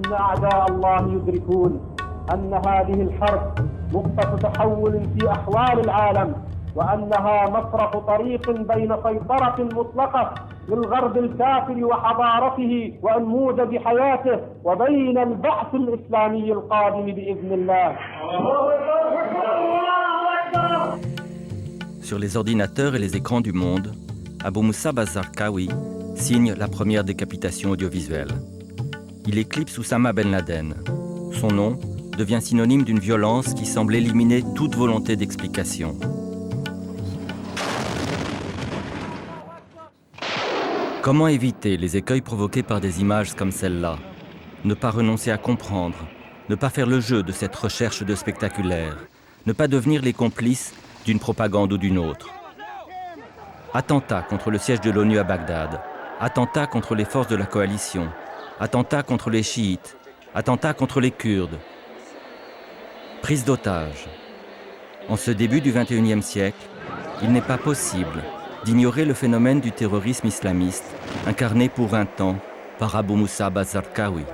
إن أعداء الله يدركون أن هذه الحرب نقطة تحول في أحوال العالم وأنها مسرح طريق بين سيطرة مطلقة للغرب الكافر وحضارته وأنموذج حياته وبين البعث الإسلامي القادم بإذن الله. Sur les ordinateurs et les écrans du monde, Abou Musab az-Zarqawi signe la première décapitation audiovisuelle. Il éclipse Oussama Ben Laden. Son nom devient synonyme d'une violence qui semble éliminer toute volonté d'explication. Comment éviter les écueils provoqués par des images comme celle-là? Ne pas renoncer à comprendre, ne pas faire le jeu de cette recherche de spectaculaire, ne pas devenir les complices d'une propagande ou d'une autre. Attentat contre le siège de l'ONU à Bagdad, attentat contre les forces de la coalition, attentat contre les chiites, attentat contre les Kurdes. Prise d'otages. En ce début du XXIe siècle, il n'est pas possible d'ignorer le phénomène du terrorisme islamiste incarné pour un temps par Abou Musab az-Zarqawi.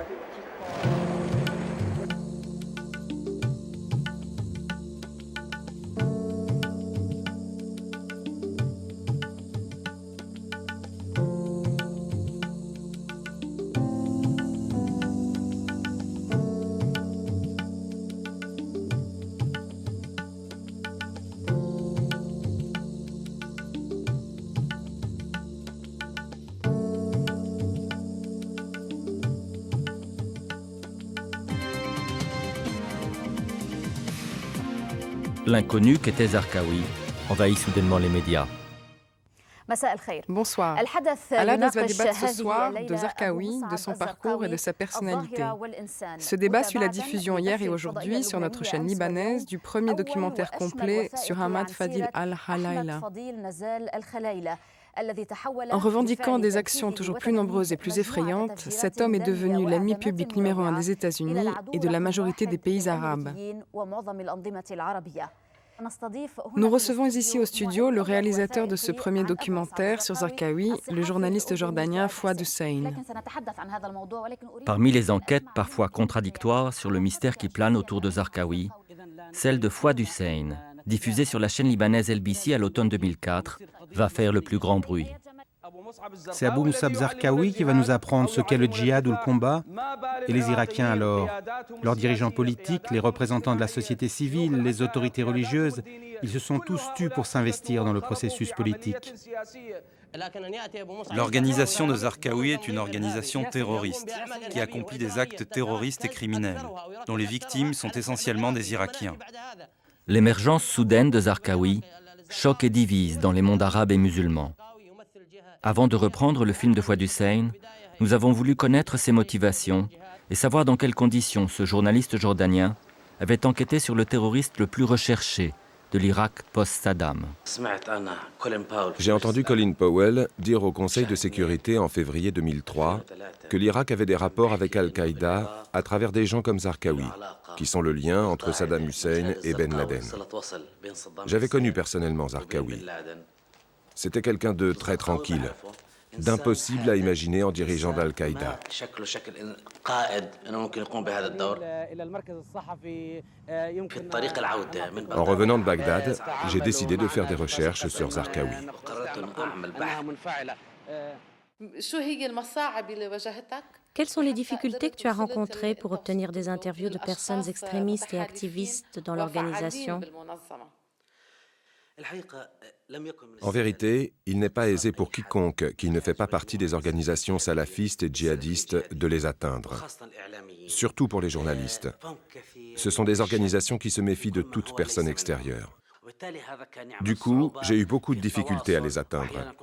L'inconnu qu'était Zarqawi envahit soudainement les médias. Bonsoir. Al-Hadas va débattre ce soir de Zarqawi, de son parcours et de sa personnalité. Ce débat suit la diffusion hier et aujourd'hui sur notre chaîne libanaise du premier documentaire complet sur Ahmad Fadil al-Khalaïla. En revendiquant des actions toujours plus nombreuses et plus effrayantes, cet homme est devenu l'ennemi public numéro 1 des États-Unis et de la majorité des pays arabes. Nous recevons ici au studio le réalisateur de ce premier documentaire sur Zarqawi, le journaliste jordanien Fouad Hussein. Parmi les enquêtes parfois contradictoires sur le mystère qui plane autour de Zarqawi, celle de Fouad Hussein, diffusée sur la chaîne libanaise LBC à l'automne 2004, va faire le plus grand bruit. C'est Abou Musab Zarqawi qui va nous apprendre ce qu'est le djihad ou le combat. Et les Irakiens alors, leurs dirigeants politiques, les représentants de la société civile, les autorités religieuses, ils se sont tous tus pour s'investir dans le processus politique. L'organisation de Zarqawi est une organisation terroriste qui accomplit des actes terroristes et criminels, dont les victimes sont essentiellement des Irakiens. L'émergence soudaine de Zarqawi choque et divise dans les mondes arabes et musulmans. Avant de reprendre le film de Fouad Hussein, nous avons voulu connaître ses motivations et savoir dans quelles conditions ce journaliste jordanien avait enquêté sur le terroriste le plus recherché de l'Irak post-Saddam. J'ai entendu Colin Powell dire au Conseil de sécurité en février 2003 que l'Irak avait des rapports avec Al-Qaïda à travers des gens comme Zarqawi, qui sont le lien entre Saddam Hussein et Ben Laden. J'avais connu personnellement Zarqawi. C'était quelqu'un de très tranquille, d'impossible à imaginer en dirigeant d'Al-Qaïda. En revenant de Bagdad, j'ai décidé de faire des recherches sur Zarqawi. Quelles sont les difficultés que tu as rencontrées pour obtenir des interviews de personnes extrémistes et activistes dans l'organisation ? En vérité, il n'est pas aisé pour quiconque qui ne fait pas partie des organisations salafistes et djihadistes de les atteindre, surtout pour les journalistes. Ce sont des organisations qui se méfient de toute personne extérieure. Du coup, j'ai eu beaucoup de difficultés à les atteindre.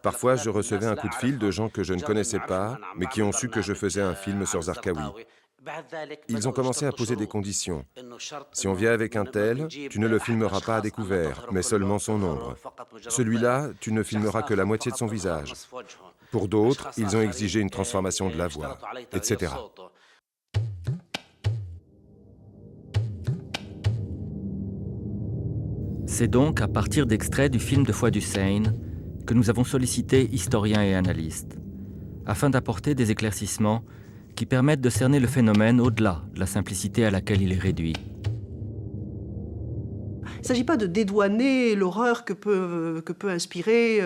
Parfois, je recevais un coup de fil de gens que je ne connaissais pas, mais qui ont su que je faisais un film sur Zarqawi. Ils ont commencé à poser des conditions. Si on vient avec un tel, tu ne le filmeras pas à découvert, mais seulement son ombre. Celui-là, tu ne filmeras que la moitié de son visage. Pour d'autres, ils ont exigé une transformation de la voix, etc. C'est donc à partir d'extraits du film de Fouad Hussein que nous avons sollicité historiens et analystes, afin d'apporter des éclaircissements qui permettent de cerner le phénomène au-delà de la simplicité à laquelle il est réduit. Il ne s'agit pas de dédouaner l'horreur que peut inspirer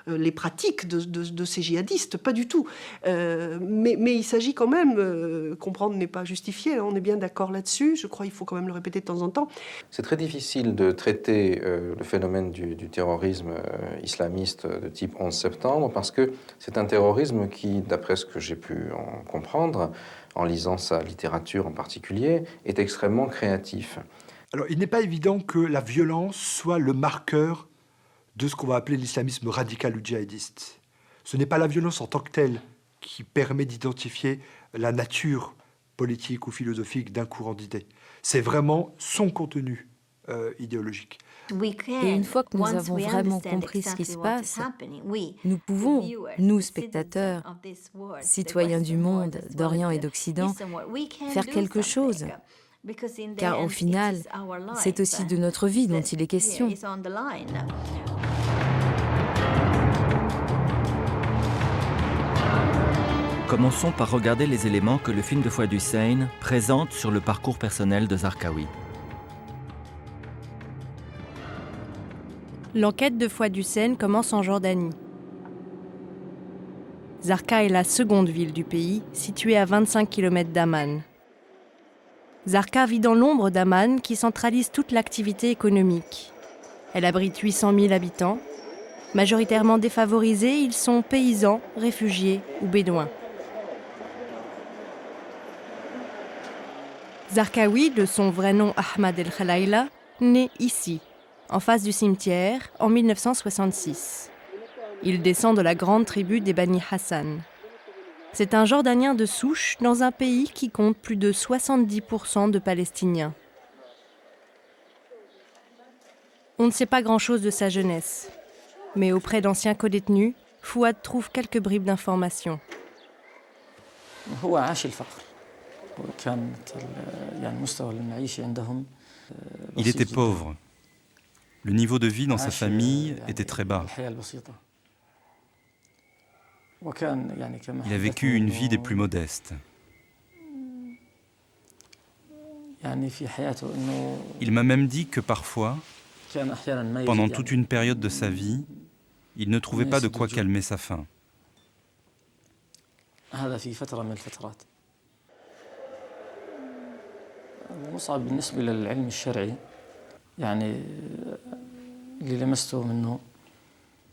les pratiques de ces djihadistes, pas du tout. Mais il s'agit quand même, comprendre n'est pas justifié, on est bien d'accord là-dessus, je crois qu'il faut quand même le répéter de temps en temps. C'est très difficile de traiter le phénomène du terrorisme islamiste de type 11 septembre parce que c'est un terrorisme qui, d'après ce que j'ai pu en comprendre, en lisant sa littérature en particulier, est extrêmement créatif. Alors, il n'est pas évident que la violence soit le marqueur de ce qu'on va appeler l'islamisme radical ou djihadiste. Ce n'est pas la violence en tant que telle qui permet d'identifier la nature politique ou philosophique d'un courant d'idées. C'est vraiment son contenu idéologique. Et une fois que nous avons vraiment compris ce qui se passe, nous pouvons, nous spectateurs, citoyens du monde, d'Orient et d'Occident, faire quelque chose. Car au final, c'est aussi de notre vie dont il est question. Commençons par regarder les éléments que le film de Fouad Hussein présente sur le parcours personnel de Zarqawi. L'enquête de Fouad Hussein commence en Jordanie. Zarqa est la seconde ville du pays, située à 25 km d'Amman. Zarqa vit dans l'ombre d'Amman qui centralise toute l'activité économique. Elle abrite 800 000 habitants. Majoritairement défavorisés, ils sont paysans, réfugiés ou bédouins. Zarqawi, de son vrai nom Ahmad El Khalaïla, naît ici, en face du cimetière, en 1966. Il descend de la grande tribu des Bani Hassan. C'est un Jordanien de souche dans un pays qui compte plus de 70% de Palestiniens. On ne sait pas grand-chose de sa jeunesse, mais auprès d'anciens codétenus, Fouad trouve quelques bribes d'informations. Il était pauvre. Le niveau de vie dans sa famille était très bas. Il a vécu une vie des plus modestes. Il m'a même dit que parfois, pendant toute une période de sa vie, il ne trouvait pas de quoi calmer sa faim.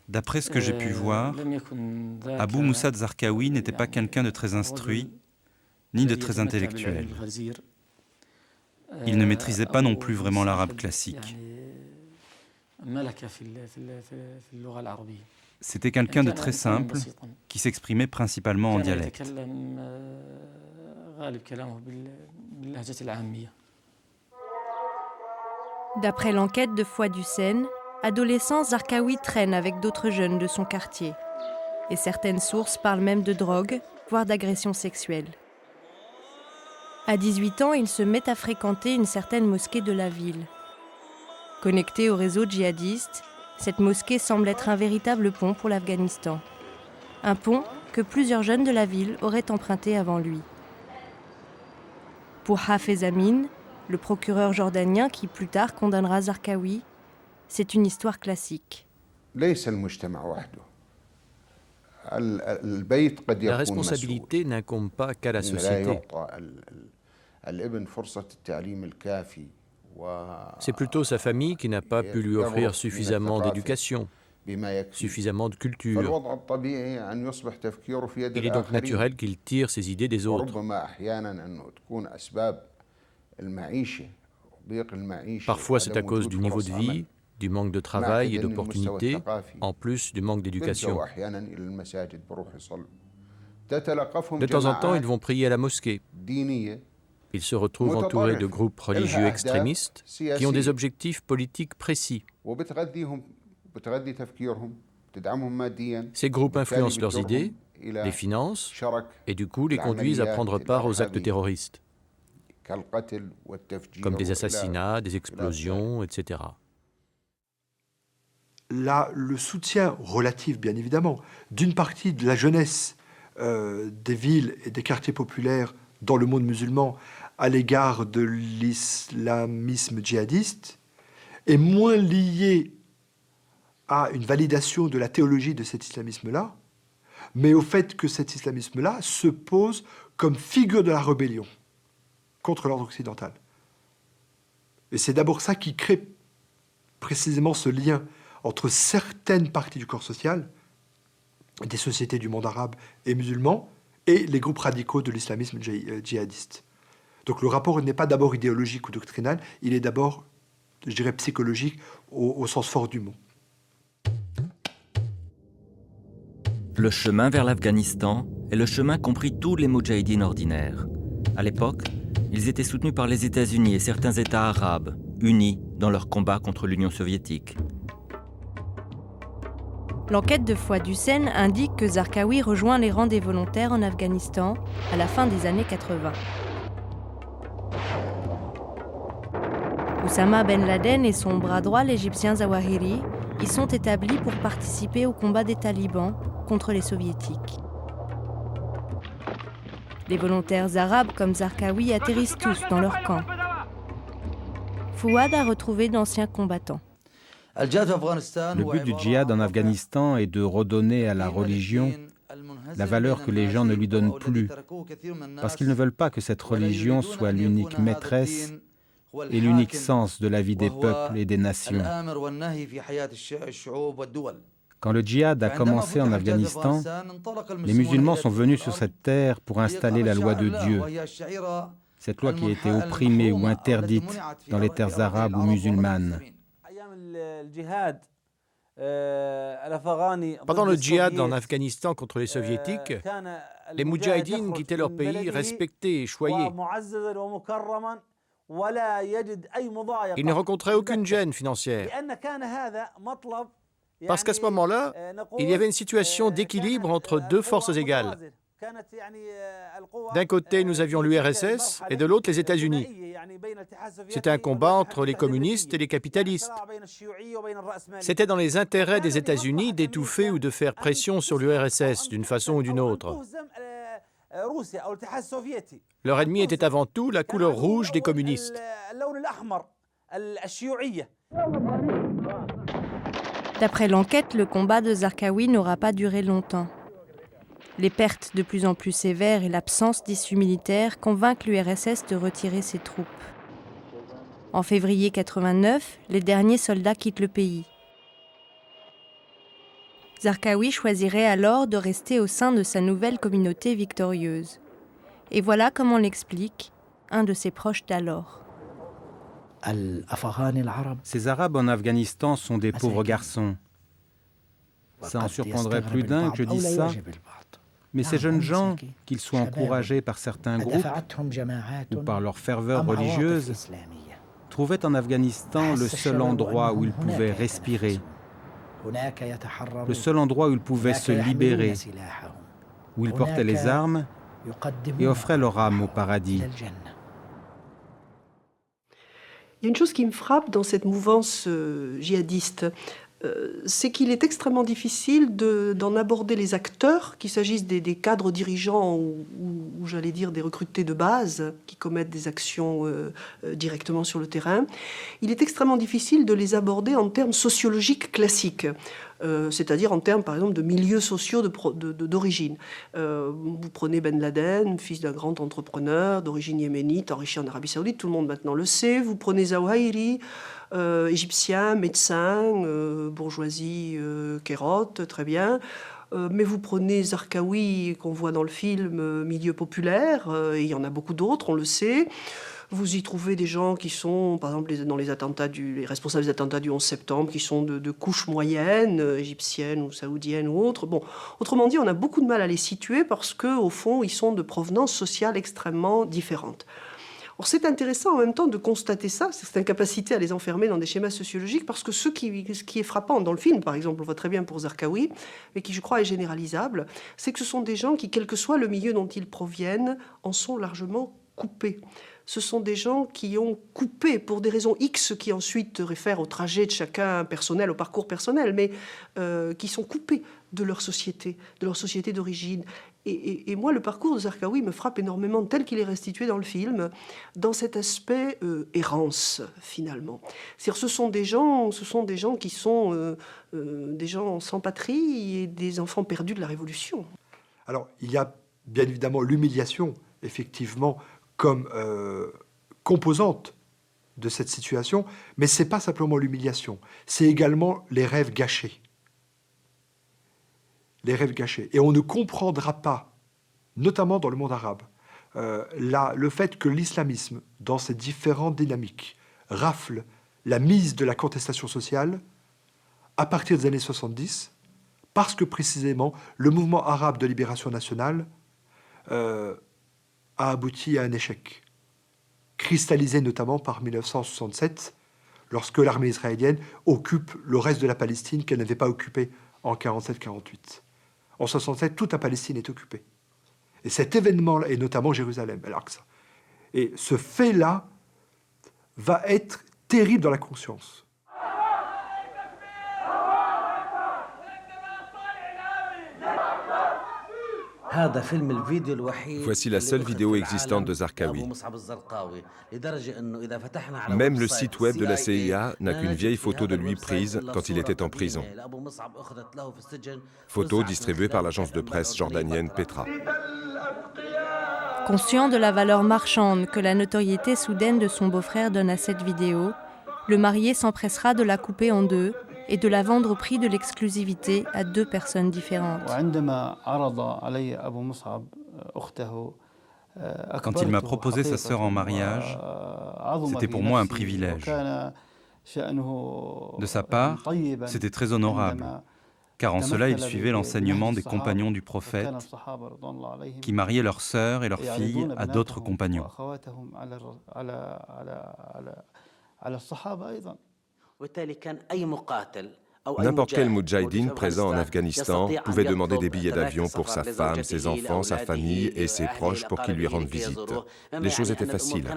D'après ce que j'ai pu voir, Abou Moussa Zarqawi n'était pas quelqu'un de très instruit, ni de très intellectuel. Il ne maîtrisait pas non plus vraiment l'arabe classique. C'était quelqu'un de très simple, qui s'exprimait principalement en dialecte. D'après l'enquête de Fouad Hussein, adolescent, Zarqawi traîne avec d'autres jeunes de son quartier. Et certaines sources parlent même de drogue, voire d'agression sexuelle. À 18 ans, il se met à fréquenter une certaine mosquée de la ville. Connectée au réseau djihadiste, cette mosquée semble être un véritable pont pour l'Afghanistan. Un pont que plusieurs jeunes de la ville auraient emprunté avant lui. Pour Hafez Amin, le procureur jordanien qui plus tard condamnera Zarqawi, c'est une histoire classique. La responsabilité n'incombe pas qu'à la société. C'est plutôt sa famille qui n'a pas pu lui offrir suffisamment d'éducation, suffisamment de culture. Il est donc naturel qu'il tire ses idées des autres. Parfois, c'est à cause du niveau de vie, du manque de travail et d'opportunités, en plus du manque d'éducation. De temps en temps, ils vont prier à la mosquée. Ils se retrouvent entourés de groupes religieux extrémistes qui ont des objectifs politiques précis. Ces groupes influencent leurs idées, les financent et du coup les conduisent à prendre part aux actes terroristes, comme des assassinats, des explosions, etc. Là, le soutien relatif, bien évidemment, d'une partie de la jeunesse des villes et des quartiers populaires dans le monde musulman à l'égard de l'islamisme djihadiste est moins lié à une validation de la théologie de cet islamisme-là, mais au fait que cet islamisme-là se pose comme figure de la rébellion contre l'ordre occidental. Et c'est d'abord ça qui crée précisément ce lien entre certaines parties du corps social, des sociétés du monde arabe et musulman, et les groupes radicaux de l'islamisme djihadiste. Donc le rapport n'est pas d'abord idéologique ou doctrinal, il est d'abord, je dirais, psychologique au sens fort du mot. Le chemin vers l'Afghanistan est le chemin qu'ont pris tous les moudjahidines ordinaires. À l'époque, ils étaient soutenus par les États-Unis et certains États arabes, unis dans leur combat contre l'Union soviétique. L'enquête de Fouad Hussein indique que Zarqawi rejoint les rangs des volontaires en Afghanistan à la fin des années 80. Oussama Ben Laden et son bras droit, l'Égyptien Zawahiri, y sont établis pour participer au combat des talibans contre les soviétiques. Les volontaires arabes comme Zarqawi atterrissent tous dans leur camp. Fouad a retrouvé d'anciens combattants. Le but du djihad en Afghanistan est de redonner à la religion la valeur que les gens ne lui donnent plus, parce qu'ils ne veulent pas que cette religion soit l'unique maîtresse et l'unique sens de la vie des peuples et des nations. Quand le djihad a commencé en Afghanistan, les musulmans sont venus sur cette terre pour installer la loi de Dieu. Cette loi qui a été opprimée ou interdite dans les terres arabes ou musulmanes. Pendant le djihad en Afghanistan contre les soviétiques, les moudjahidines quittaient leur pays respectés et choyés. Ils ne rencontraient aucune gêne financière. Parce qu'à ce moment-là, il y avait une situation d'équilibre entre deux forces égales. D'un côté, nous avions l'URSS et de l'autre, les États-Unis. C'était un combat entre les communistes et les capitalistes. C'était dans les intérêts des États-Unis d'étouffer ou de faire pression sur l'URSS d'une façon ou d'une autre. Leur ennemi était avant tout la couleur rouge des communistes. D'après l'enquête, le combat de Zarqawi n'aura pas duré longtemps. Les pertes de plus en plus sévères et l'absence d'issue militaire convainquent l'URSS de retirer ses troupes. En février 1989, les derniers soldats quittent le pays. Zarqawi choisirait alors de rester au sein de sa nouvelle communauté victorieuse. Et voilà comment l'explique un de ses proches d'alors. Ces Arabes en Afghanistan sont des pauvres garçons. Ça en surprendrait plus d'un que je dise ça, mais ces jeunes gens, qu'ils soient encouragés par certains groupes ou par leur ferveur religieuse, trouvaient en Afghanistan le seul endroit où ils pouvaient respirer, le seul endroit où ils pouvaient se libérer, où ils portaient les armes et offraient leur âme au paradis. Il y a une chose qui me frappe dans cette mouvance djihadiste, c'est qu'il est extrêmement difficile d'en aborder les acteurs, qu'il s'agisse des cadres dirigeants ou j'allais dire des recrutés de base qui commettent des actions directement sur le terrain. Il est extrêmement difficile de les aborder en termes sociologiques classiques. C'est-à-dire en termes, par exemple, de milieux sociaux d'origine. Vous prenez Ben Laden, fils d'un grand entrepreneur d'origine yéménite, enrichi en Arabie Saoudite, tout le monde maintenant le sait. Vous prenez Zawahiri, égyptien, médecin, bourgeoisie kérote, très bien. Mais vous prenez Zarqawi, qu'on voit dans le film, milieu populaire, et il y en a beaucoup d'autres, on le sait. Vous y trouvez des gens qui sont, par exemple, dans les responsables des attentats du 11 septembre, qui sont de couches moyennes, égyptiennes ou saoudiennes ou autres. Bon, autrement dit, on a beaucoup de mal à les situer parce qu'au fond, ils sont de provenance sociale extrêmement différente. Or, c'est intéressant en même temps de constater ça, cette incapacité à les enfermer dans des schémas sociologiques, parce que ce qui est frappant dans le film, par exemple, on voit très bien pour Zarqawi, mais qui, je crois, est généralisable, c'est que ce sont des gens qui, quel que soit le milieu dont ils proviennent, en sont largement coupés. ce sont des gens qui ont coupé pour des raisons X qui ensuite réfèrent au trajet de chacun personnel, au parcours personnel, mais qui sont coupés de leur société d'origine. Et moi, le parcours de Zarqawi me frappe énormément, tel qu'il est restitué dans le film, dans cet aspect errance, finalement. C'est-à-dire, ce sont des gens qui sont des gens sans patrie et des enfants perdus de la Révolution. Alors, il y a bien évidemment l'humiliation, effectivement, comme composante de cette situation, mais ce n'est pas simplement l'humiliation, c'est également les rêves gâchés. Les rêves gâchés. Et on ne comprendra pas, notamment dans le monde arabe, le fait que l'islamisme, dans ses différentes dynamiques, rafle la mise de la contestation sociale à partir des années 70, parce que précisément le mouvement arabe de libération nationale a abouti à un échec, cristallisé notamment par 1967, lorsque l'armée israélienne occupe le reste de la Palestine qu'elle n'avait pas occupé en 1947-1948. En 1967, toute la Palestine est occupée. Et cet événement-là, et notamment Jérusalem, Al-Aqsa, et ce fait-là va être terrible dans la conscience. Voici la seule vidéo existante de Zarqawi. Même le site web de la CIA n'a qu'une vieille photo de lui prise quand il était en prison. Photo distribuée par l'agence de presse jordanienne Petra. Conscient de la valeur marchande que la notoriété soudaine de son beau-frère donne à cette vidéo, le marié s'empressera de la couper en deux et de la vendre au prix de l'exclusivité à deux personnes différentes. Quand il m'a proposé sa sœur en mariage, c'était pour moi un privilège. De sa part, c'était très honorable, car en cela il suivait l'enseignement des compagnons du prophète qui mariaient leurs sœurs et leurs filles à d'autres compagnons. N'importe quel moudjahidine présent en Afghanistan pouvait demander des billets d'avion pour sa femme, ses enfants, sa famille et ses proches pour qu'ils lui rendent visite. Les choses étaient faciles.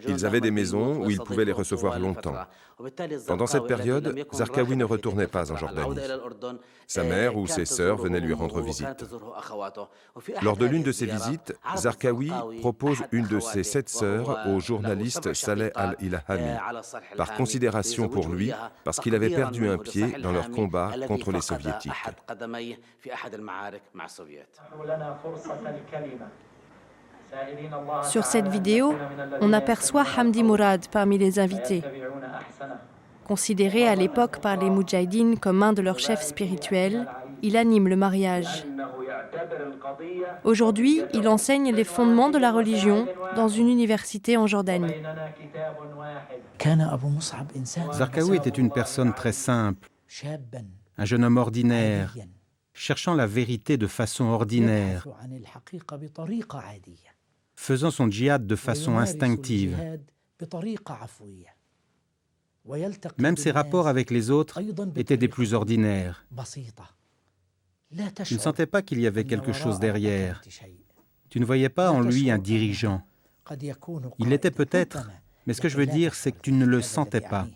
Ils avaient des maisons où ils pouvaient les recevoir longtemps. Pendant cette période, Zarqawi ne retournait pas en Jordanie. Sa mère ou ses sœurs venaient lui rendre visite. Lors de l'une de ces visites, Zarqawi propose une de ses 7 sœurs au journaliste Saleh al-Ilhami, par considération pour lui, parce qu'il avait perdu un pied dans leur combat contre les soviétiques. Sur cette vidéo, on aperçoit Hamdi Mourad parmi les invités. Considéré à l'époque par les Moudjahidines comme un de leurs chefs spirituels, il anime le mariage. Aujourd'hui, il enseigne les fondements de la religion dans une université en Jordanie. Zarqawi était une personne très simple, un jeune homme ordinaire, cherchant la vérité de façon ordinaire, faisant son djihad de façon instinctive. Même ses rapports avec les autres étaient des plus ordinaires. Tu ne sentais pas qu'il y avait quelque chose derrière. Tu ne voyais pas en lui un dirigeant. Il l'était peut-être, mais ce que je veux dire, c'est que tu ne le sentais pas.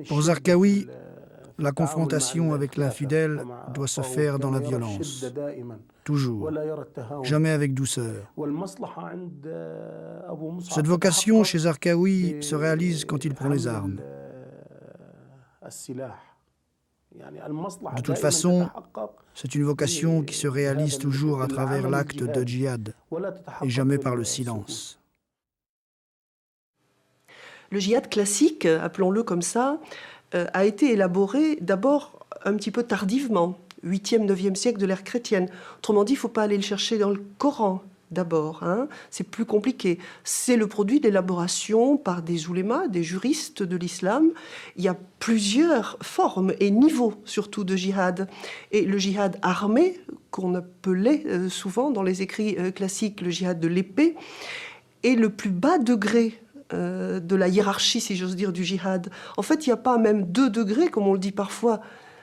Pour Zarqawi, la confrontation avec l'infidèle doit se faire dans la violence. Toujours. Jamais avec douceur. Cette vocation chez Zarqawi se réalise quand il prend les armes. De toute façon, c'est une vocation qui se réalise toujours à travers l'acte de djihad et jamais par le silence. Le djihad classique, appelons-le comme ça, a été élaboré d'abord un petit peu tardivement, 8e, 9e siècle de l'ère chrétienne. Autrement dit, il ne faut pas aller le chercher dans le Coran d'abord, c'est plus compliqué. C'est le produit d'élaboration par des oulémas, des juristes de l'islam. Il y a plusieurs formes et niveaux surtout de djihad. Et le djihad armé, qu'on appelait souvent dans les écrits classiques le djihad de l'épée, est le plus bas degré de la hiérarchie, si j'ose dire, du djihad. En fait, il n'y a pas même 2 degrés, comme on le dit parfois,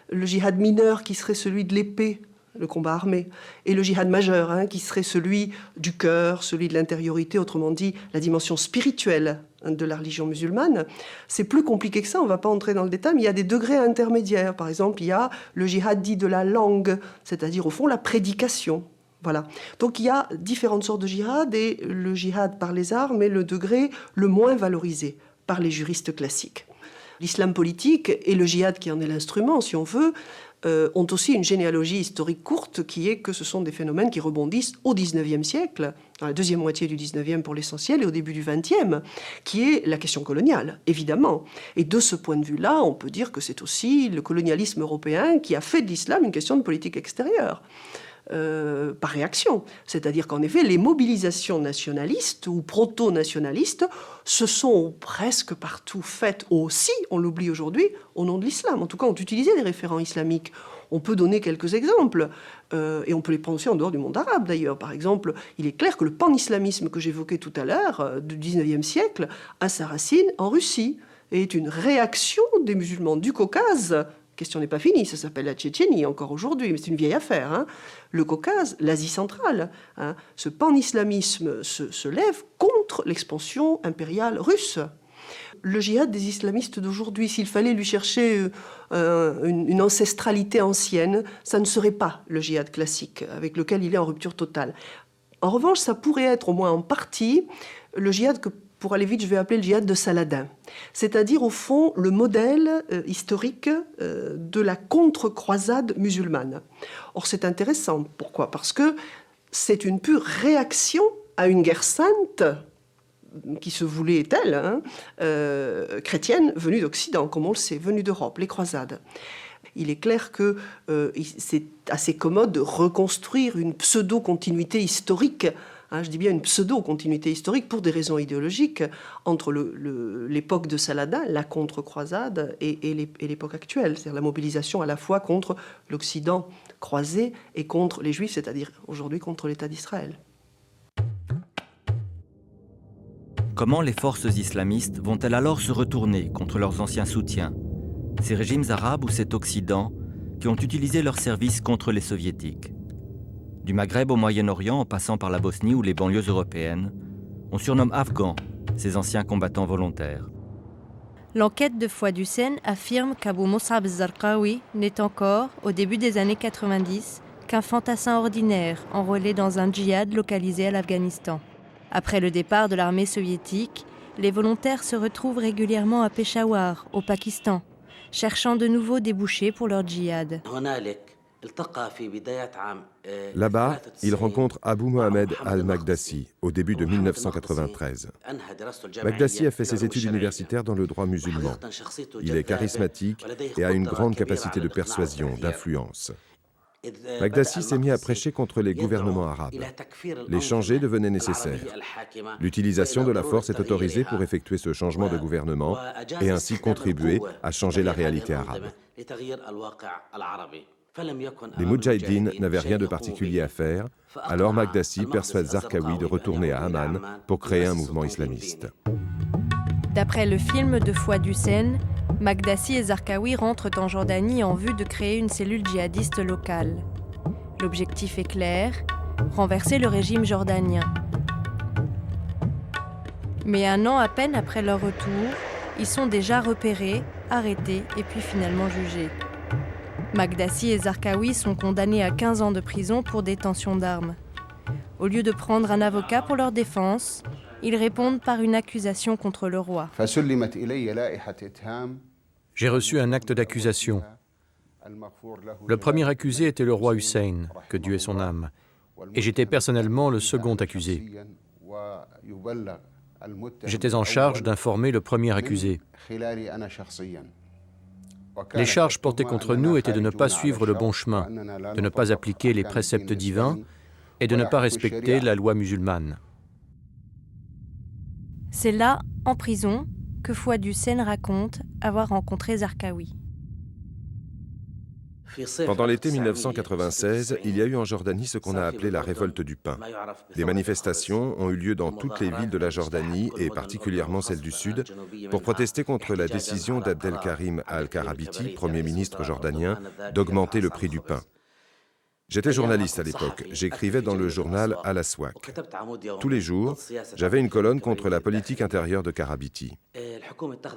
le djihad mineur qui serait celui de l'épée, le combat armé, et le djihad majeur, qui serait celui du cœur, celui de l'intériorité, autrement dit la dimension spirituelle de la religion musulmane. C'est plus compliqué que ça, on ne va pas entrer dans le détail, mais il y a des degrés intermédiaires. Par exemple, il y a le djihad dit de la langue, c'est-à-dire au fond la prédication. Voilà. Donc il y a différentes sortes de djihad, et le djihad par les armes est le degré le moins valorisé par les juristes classiques. L'islam politique et le djihad qui en est l'instrument, si on veut, ont aussi une généalogie historique courte qui est que ce sont des phénomènes qui rebondissent au XIXe siècle, dans la deuxième moitié du XIXe pour l'essentiel, et au début du XXe, qui est la question coloniale, évidemment. Et de ce point de vue-là, on peut dire que c'est aussi le colonialisme européen qui a fait de l'islam une question de politique extérieure. Par réaction. C'est-à-dire qu'en effet, les mobilisations nationalistes ou proto-nationalistes se sont presque partout faites aussi, on l'oublie aujourd'hui, au nom de l'islam. En tout cas, ont utilisé des référents islamiques. On peut donner quelques exemples, et on peut les prendre aussi en dehors du monde arabe d'ailleurs. Par exemple, il est clair que le pan-islamisme que j'évoquais tout à l'heure, du XIXe siècle, a sa racine en Russie, et est une réaction des musulmans du Caucase. La question n'est pas finie, ça s'appelle la Tchétchénie encore aujourd'hui, mais c'est une vieille affaire. Le Caucase, l'Asie centrale, ce pan-islamisme se lève contre l'expansion impériale russe. Le djihad des islamistes d'aujourd'hui, s'il fallait lui chercher une ancestralité ancienne, ça ne serait pas le djihad classique avec lequel il est en rupture totale. En revanche, ça pourrait être au moins en partie le djihad que, pour aller vite, je vais appeler le djihad de Saladin. C'est-à-dire, au fond, le modèle historique de la contre-croisade musulmane. Or, c'est intéressant. Pourquoi ? Parce que c'est une pure réaction à une guerre sainte, qui se voulait telle, chrétienne, venue d'Occident, comme on le sait, venue d'Europe, les croisades. Il est clair que c'est assez commode de reconstruire une pseudo-continuité historique, je dis bien une pseudo-continuité historique pour des raisons idéologiques entre l'époque de Saladin, la contre-croisade, et l'époque actuelle, c'est-à-dire la mobilisation à la fois contre l'Occident croisé et contre les Juifs, c'est-à-dire aujourd'hui contre l'État d'Israël. Comment les forces islamistes vont-elles alors se retourner contre leurs anciens soutiens, ces régimes arabes ou cet Occident qui ont utilisé leurs services contre les soviétiques? Du Maghreb au Moyen-Orient, en passant par la Bosnie ou les banlieues européennes, on surnomme afghans ces anciens combattants volontaires. L'enquête de Fouad Hussein affirme qu'Abou Mus'ab Zarqawi n'est encore, au début des années 90, qu'un fantassin ordinaire enrôlé dans un djihad localisé à l'Afghanistan. Après le départ de l'armée soviétique, les volontaires se retrouvent régulièrement à Peshawar, au Pakistan, cherchant de nouveaux débouchés pour leur djihad. Là-bas, il rencontre Abou Mohamed al-Makdassi au début de 1993. Makdassi a fait ses études universitaires dans le droit musulman. Il est charismatique et a une grande capacité de persuasion, d'influence. Makdassi s'est mis à prêcher contre les gouvernements arabes. Les changer devenait nécessaire. L'utilisation de la force est autorisée pour effectuer ce changement de gouvernement et ainsi contribuer à changer la réalité arabe. Les Moudjahidines n'avaient rien de particulier à faire, alors Makdassi persuade Zarqawi de retourner à Amman pour créer un mouvement islamiste. D'après le film de Fouad Hussein, Makdassi et Zarqawi rentrent en Jordanie en vue de créer une cellule djihadiste locale. L'objectif est clair, renverser le régime jordanien. Mais un an à peine après leur retour, ils sont déjà repérés, arrêtés et puis finalement jugés. Makdassi et Zarqawi sont condamnés à 15 ans de prison pour détention d'armes. Au lieu de prendre un avocat pour leur défense, ils répondent par une accusation contre le roi. J'ai reçu un acte d'accusation. Le premier accusé était le roi Hussein, que Dieu ait son âme, et j'étais personnellement le second accusé. J'étais en charge d'informer le premier accusé. Les charges portées contre nous étaient de ne pas suivre le bon chemin, de ne pas appliquer les préceptes divins et de ne pas respecter la loi musulmane. C'est là, en prison, que Fouad Hussein raconte avoir rencontré Zarqawi. Pendant l'été 1996, il y a eu en Jordanie ce qu'on a appelé la révolte du pain. Des manifestations ont eu lieu dans toutes les villes de la Jordanie, et particulièrement celles du Sud, pour protester contre la décision d'Abdelkarim al-Karabiti, Premier ministre jordanien, d'augmenter le prix du pain. J'étais journaliste à l'époque. J'écrivais dans le journal Al-Aswaq. Tous les jours, j'avais une colonne contre la politique intérieure de Karabiti.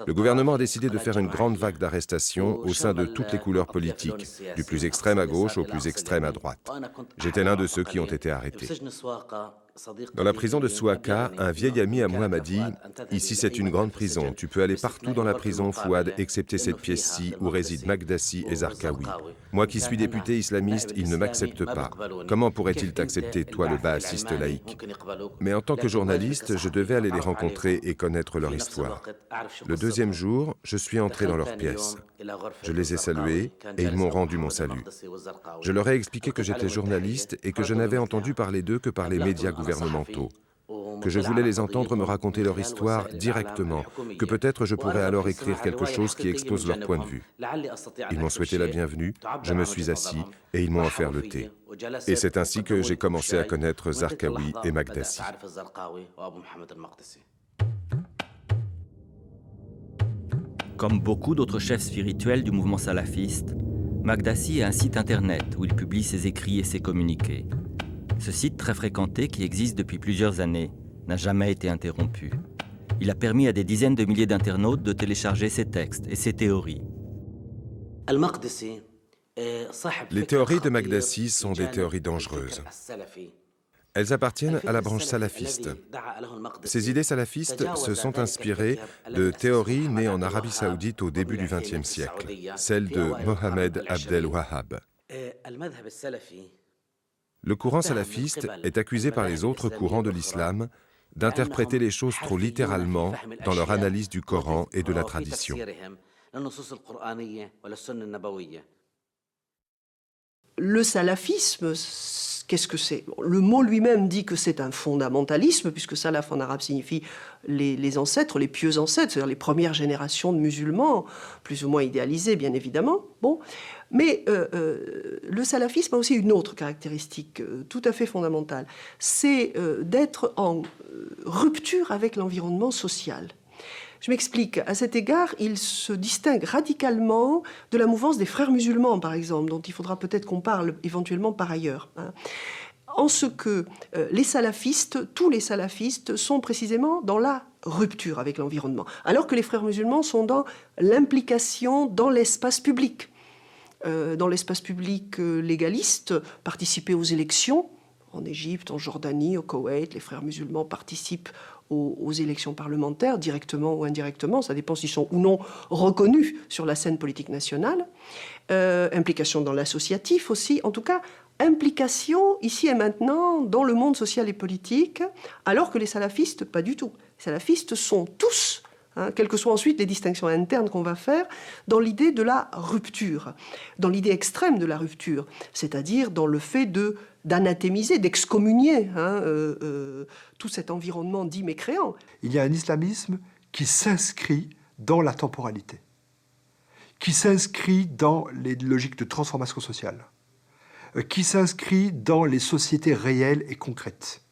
Le gouvernement a décidé de faire une grande vague d'arrestations au sein de toutes les couleurs politiques, du plus extrême à gauche au plus extrême à droite. J'étais l'un de ceux qui ont été arrêtés. Dans la prison de Souaka, un vieil ami à moi m'a dit « Ici, c'est une grande prison. Tu peux aller partout dans la prison, Fouad, excepté cette pièce-ci où résident Magdassi et Zarqawi. Moi qui suis député islamiste, ils ne m'acceptent pas. Comment pourraient-ils t'accepter, toi, le baassiste laïque ?» Mais en tant que journaliste, je devais aller les rencontrer et connaître leur histoire. Le deuxième jour, je suis entré dans leur pièce. Je les ai salués et ils m'ont rendu mon salut. Je leur ai expliqué que j'étais journaliste et que je n'avais entendu parler d'eux que par les médias gouvernementaux, que je voulais les entendre me raconter leur histoire directement, que peut-être je pourrais alors écrire quelque chose qui expose leur point de vue. Ils m'ont souhaité la bienvenue, je me suis assis et ils m'ont offert le thé. Et c'est ainsi que j'ai commencé à connaître Zarqawi et Magdassi. Comme beaucoup d'autres chefs spirituels du mouvement salafiste, Magdassi a un site internet où il publie ses écrits et ses communiqués. Ce site très fréquenté, qui existe depuis plusieurs années, n'a jamais été interrompu. Il a permis à des dizaines de milliers d'internautes de télécharger ses textes et ses théories. Les théories de Magdassi sont des théories dangereuses. Elles appartiennent à la branche salafiste. Ces idées salafistes se sont inspirées de théories nées en Arabie Saoudite au début du XXe siècle, celles de Mohamed Abdel Wahhab. Le courant salafiste est accusé par les autres courants de l'islam d'interpréter les choses trop littéralement dans leur analyse du Coran et de la tradition. Le salafisme, qu'est-ce que c'est? Le mot lui-même dit que c'est un fondamentalisme, puisque salaf en arabe signifie les ancêtres, les pieux ancêtres, c'est-à-dire les premières générations de musulmans, plus ou moins idéalisés, bien évidemment. Bon. Mais le salafisme a aussi une autre caractéristique tout à fait fondamentale, c'est d'être en rupture avec l'environnement social. Je m'explique. À cet égard, il se distingue radicalement de la mouvance des frères musulmans, par exemple, dont il faudra peut-être qu'on parle éventuellement par ailleurs. En ce que les salafistes, tous les salafistes, sont précisément dans la rupture avec l'environnement, alors que les frères musulmans sont dans l'implication dans l'espace public. Dans l'espace public légaliste, participer aux élections, en Égypte, en Jordanie, au Koweït, les frères musulmans participent aux élections parlementaires, directement ou indirectement, ça dépend s'ils sont ou non reconnus sur la scène politique nationale. Implication dans l'associatif aussi, en tout cas, implication ici et maintenant dans le monde social et politique, alors que les salafistes, pas du tout. Les salafistes sont tous, quelles que soient ensuite les distinctions internes qu'on va faire, dans l'idée de la rupture, dans l'idée extrême de la rupture, c'est-à-dire dans le fait d'anathémiser, d'excommunier tout cet environnement dit mécréant. Il y a un islamisme qui s'inscrit dans la temporalité, qui s'inscrit dans les logiques de transformation sociale, qui s'inscrit dans les sociétés réelles et concrètes,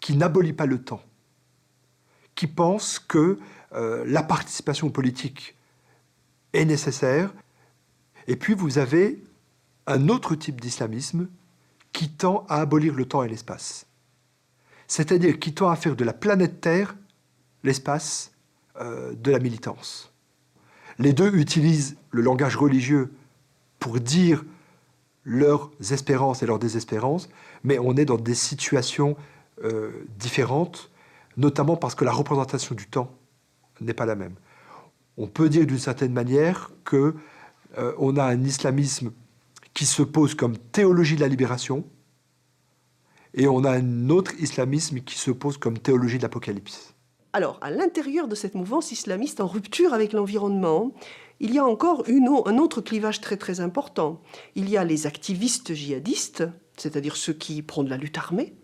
qui n'abolit pas le temps, qui pense que la participation politique est nécessaire. Et puis vous avez un autre type d'islamisme qui tend à abolir le temps et l'espace. C'est-à-dire qui tend à faire de la planète Terre l'espace de la militance. Les deux utilisent le langage religieux pour dire leurs espérances et leurs désespérances, mais on est dans des situations différentes, notamment parce que la représentation du temps n'est pas la même. On peut dire d'une certaine manière qu'on a un islamisme qui se pose comme théologie de la libération, et on a un autre islamisme qui se pose comme théologie de l'apocalypse. Alors, à l'intérieur de cette mouvance islamiste en rupture avec l'environnement, il y a encore un autre clivage très très important. Il y a les activistes djihadistes, c'est-à-dire ceux qui prônent la lutte armée,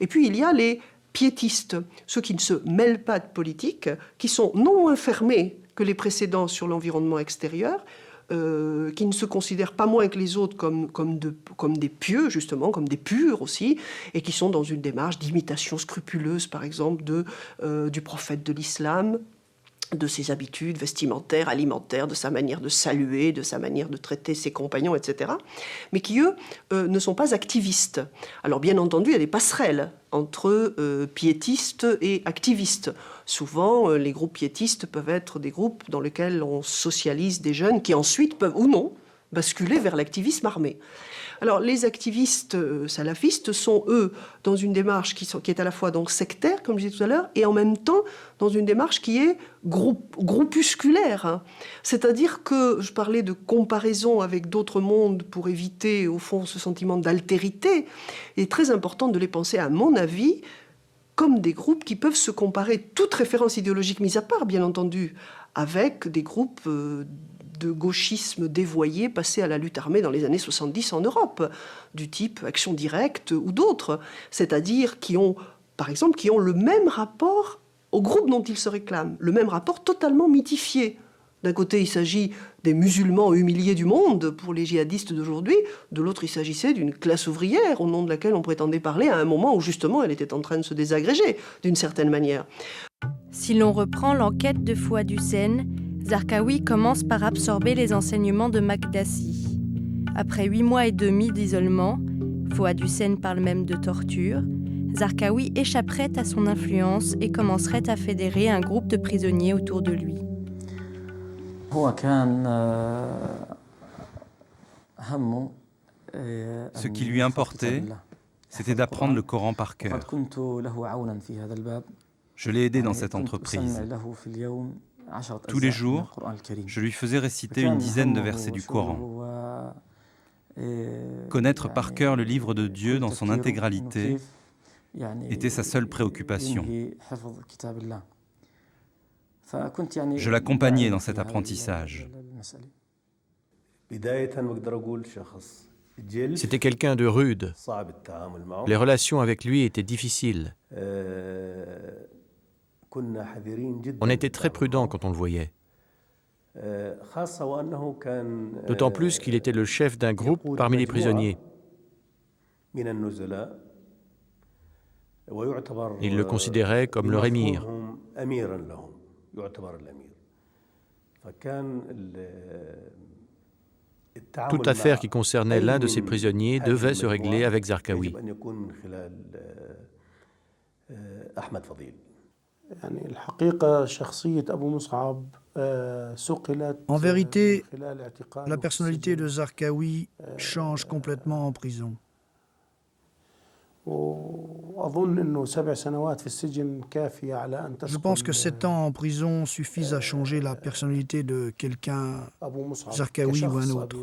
et puis il y a les piétistes, ceux qui ne se mêlent pas de politique, qui sont non moins fermés que les précédents sur l'environnement extérieur, qui ne se considèrent pas moins que les autres comme des pieux, justement, comme des purs aussi, et qui sont dans une démarche d'imitation scrupuleuse, par exemple, du prophète de l'islam, de ses habitudes vestimentaires, alimentaires, de sa manière de saluer, de sa manière de traiter ses compagnons, etc. Mais qui, eux, ne sont pas activistes. Alors, bien entendu, il y a des passerelles entre piétistes et activistes. Souvent, les groupes piétistes peuvent être des groupes dans lesquels on socialise des jeunes qui ensuite peuvent, ou non, basculer vers l'activisme armé. Alors, les activistes salafistes sont, eux, dans une démarche qui est à la fois donc sectaire, comme je disais tout à l'heure, et en même temps dans une démarche qui est groupusculaire. Hein. C'est-à-dire que, je parlais de comparaison avec d'autres mondes pour éviter, au fond, ce sentiment d'altérité. Il est très important de les penser, à mon avis, comme des groupes qui peuvent se comparer, toute référence idéologique mise à part, bien entendu, avec des groupes de gauchisme dévoyé passé à la lutte armée dans les années 70 en Europe, du type Action Directe ou d'autres, c'est-à-dire qui ont, par exemple, qui ont le même rapport au groupe dont ils se réclament, le même rapport totalement mythifié. D'un côté, il s'agit des musulmans humiliés du monde pour les djihadistes d'aujourd'hui, de l'autre, il s'agissait d'une classe ouvrière au nom de laquelle on prétendait parler à un moment où justement elle était en train de se désagréger d'une certaine manière. Si l'on reprend l'enquête de Fouad Hussein, Zarqawi commence par absorber les enseignements de Makdassi. Après 8 mois et demi d'isolement, Fouad Hussein parle même de torture, Zarqawi échapperait à son influence et commencerait à fédérer un groupe de prisonniers autour de lui. Ce qui lui importait, c'était d'apprendre le Coran par cœur. Je l'ai aidé dans cette entreprise. Tous les jours, je lui faisais réciter une dizaine de versets du Coran. Connaître par cœur le livre de Dieu dans son intégralité était sa seule préoccupation. Je l'accompagnais dans cet apprentissage. C'était quelqu'un de rude. Les relations avec lui étaient difficiles. On était très prudent quand on le voyait. D'autant plus qu'il était le chef d'un groupe parmi les prisonniers. Il le considérait comme leur émir. Toute affaire qui concernait l'un de ces prisonniers devait se régler avec Zarqawi. En vérité, la personnalité de Zarqawi change complètement en prison. Je pense que 7 ans en prison suffisent à changer la personnalité de quelqu'un, Zarqawi ou un autre.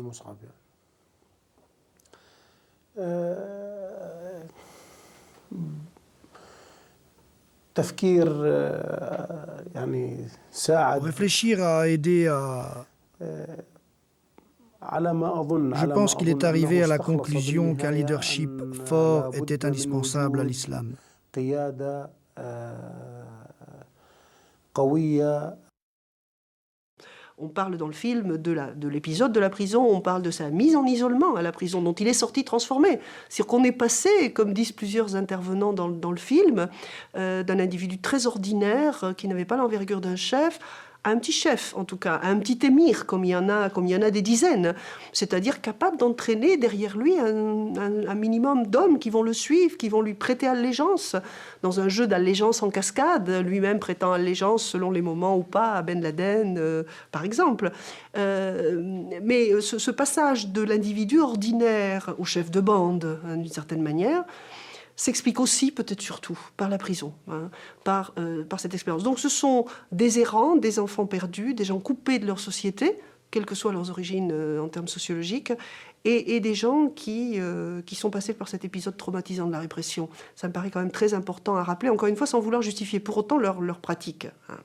Réfléchir a aidé à... Je pense qu'il est arrivé à la conclusion qu'un leadership fort était indispensable à l'islam. On parle dans le film de l'épisode de la prison, on parle de sa mise en isolement à la prison, dont il est sorti transformé. C'est-à-dire qu'on est passé, comme disent plusieurs intervenants dans le film, d'un individu très ordinaire, qui n'avait pas l'envergure d'un chef, à un petit chef, en tout cas, à un petit émir, comme il y en a des dizaines. C'est-à-dire capable d'entraîner derrière lui un minimum d'hommes qui vont le suivre, qui vont lui prêter allégeance, dans un jeu d'allégeance en cascade, lui-même prêtant allégeance selon les moments ou pas à Ben Laden, par exemple. Mais ce passage de l'individu ordinaire au chef de bande, hein, d'une certaine manière, s'explique aussi, peut-être surtout, par la prison, hein, par cette expérience. Donc ce sont des errants, des enfants perdus, des gens coupés de leur société, quelles que soient leurs origines en termes sociologiques, et des gens qui sont passés par cet épisode traumatisant de la répression. Ça me paraît quand même très important à rappeler, encore une fois, sans vouloir justifier pour autant leur pratique. Hein.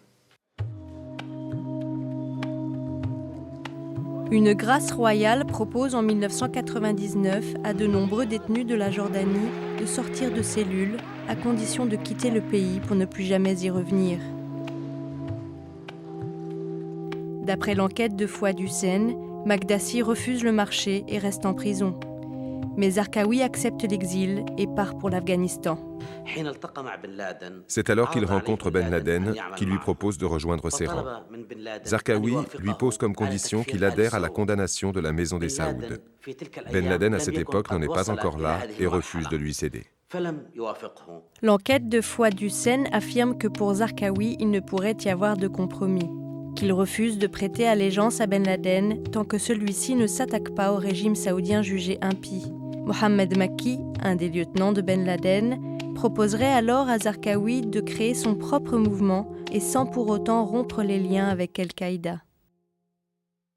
Une grâce royale propose en 1999 à de nombreux détenus de la Jordanie de sortir de cellules à condition de quitter le pays pour ne plus jamais y revenir. D'après l'enquête de Fouad Hussein, Makdassi refuse le marché et reste en prison. Mais Zarqawi accepte l'exil et part pour l'Afghanistan. C'est alors qu'il rencontre Ben Laden, qui lui propose de rejoindre ses rangs. Zarqawi lui pose comme condition qu'il adhère à la condamnation de la Maison des Saouds. Ben Laden, à cette époque, n'en est pas encore là et refuse de lui céder. L'enquête de Fouad Hussein affirme que pour Zarqawi, il ne pourrait y avoir de compromis, qu'il refuse de prêter allégeance à Ben Laden tant que celui-ci ne s'attaque pas au régime saoudien jugé impie. Mohamed Makki, un des lieutenants de Ben Laden, proposerait alors à Zarqawi de créer son propre mouvement et sans pour autant rompre les liens avec Al-Qaïda.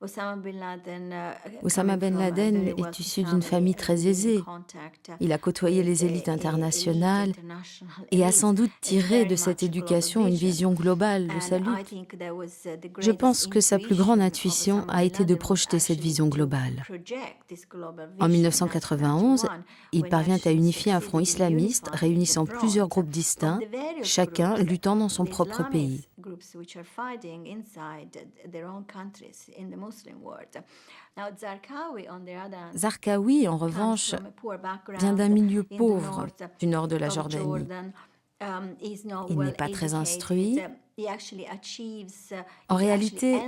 Osama Ben Laden est issu d'une famille très aisée. Il a côtoyé les élites internationales et a sans doute tiré de cette éducation une vision globale de sa lutte. Je pense que sa plus grande intuition a été de projeter cette vision globale. En 1991, il parvient à unifier un front islamiste réunissant plusieurs groupes distincts, chacun luttant dans son propre pays. Zarqawi, en revanche, vient d'un milieu pauvre du nord de la Jordanie. Il n'est pas très instruit. En réalité,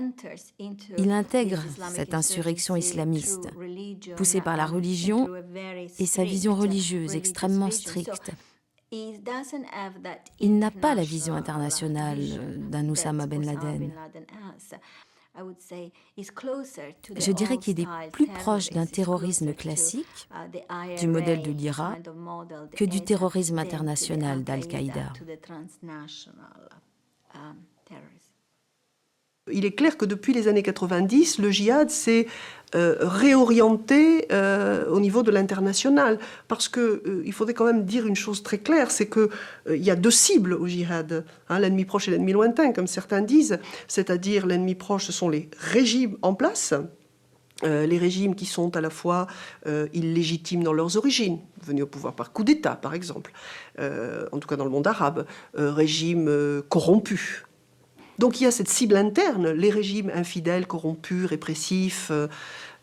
il intègre cette insurrection islamiste, poussée par la religion et sa vision religieuse extrêmement stricte. Il n'a pas la vision internationale d'un Oussama Ben Laden. Je dirais qu'il est plus proche d'un terrorisme classique, du modèle de l'IRA, que du terrorisme international d'Al-Qaïda. Il est clair que depuis les années 90, le djihad s'est réorienté au niveau de l'international. Parce qu'il faudrait quand même dire une chose très claire, c'est qu'il y a deux cibles au djihad. L'ennemi proche et l'ennemi lointain, comme certains disent. C'est-à-dire l'ennemi proche, ce sont les régimes en place. Les régimes qui sont à la fois illégitimes dans leurs origines, venus au pouvoir par coup d'État, par exemple, en tout cas dans le monde arabe, régimes corrompus. Donc il y a cette cible interne, les régimes infidèles, corrompus, répressifs.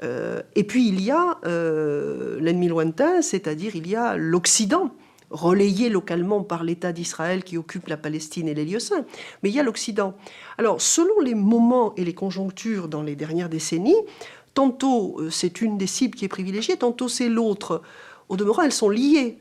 Et puis il y a l'ennemi lointain, c'est-à-dire il y a l'Occident, relayé localement par l'État d'Israël qui occupe la Palestine et les lieux saints. Mais il y a l'Occident. Alors selon les moments et les conjonctures dans les dernières décennies, tantôt c'est une des cibles qui est privilégiée, tantôt c'est l'autre. Au demeurant, elles sont liées,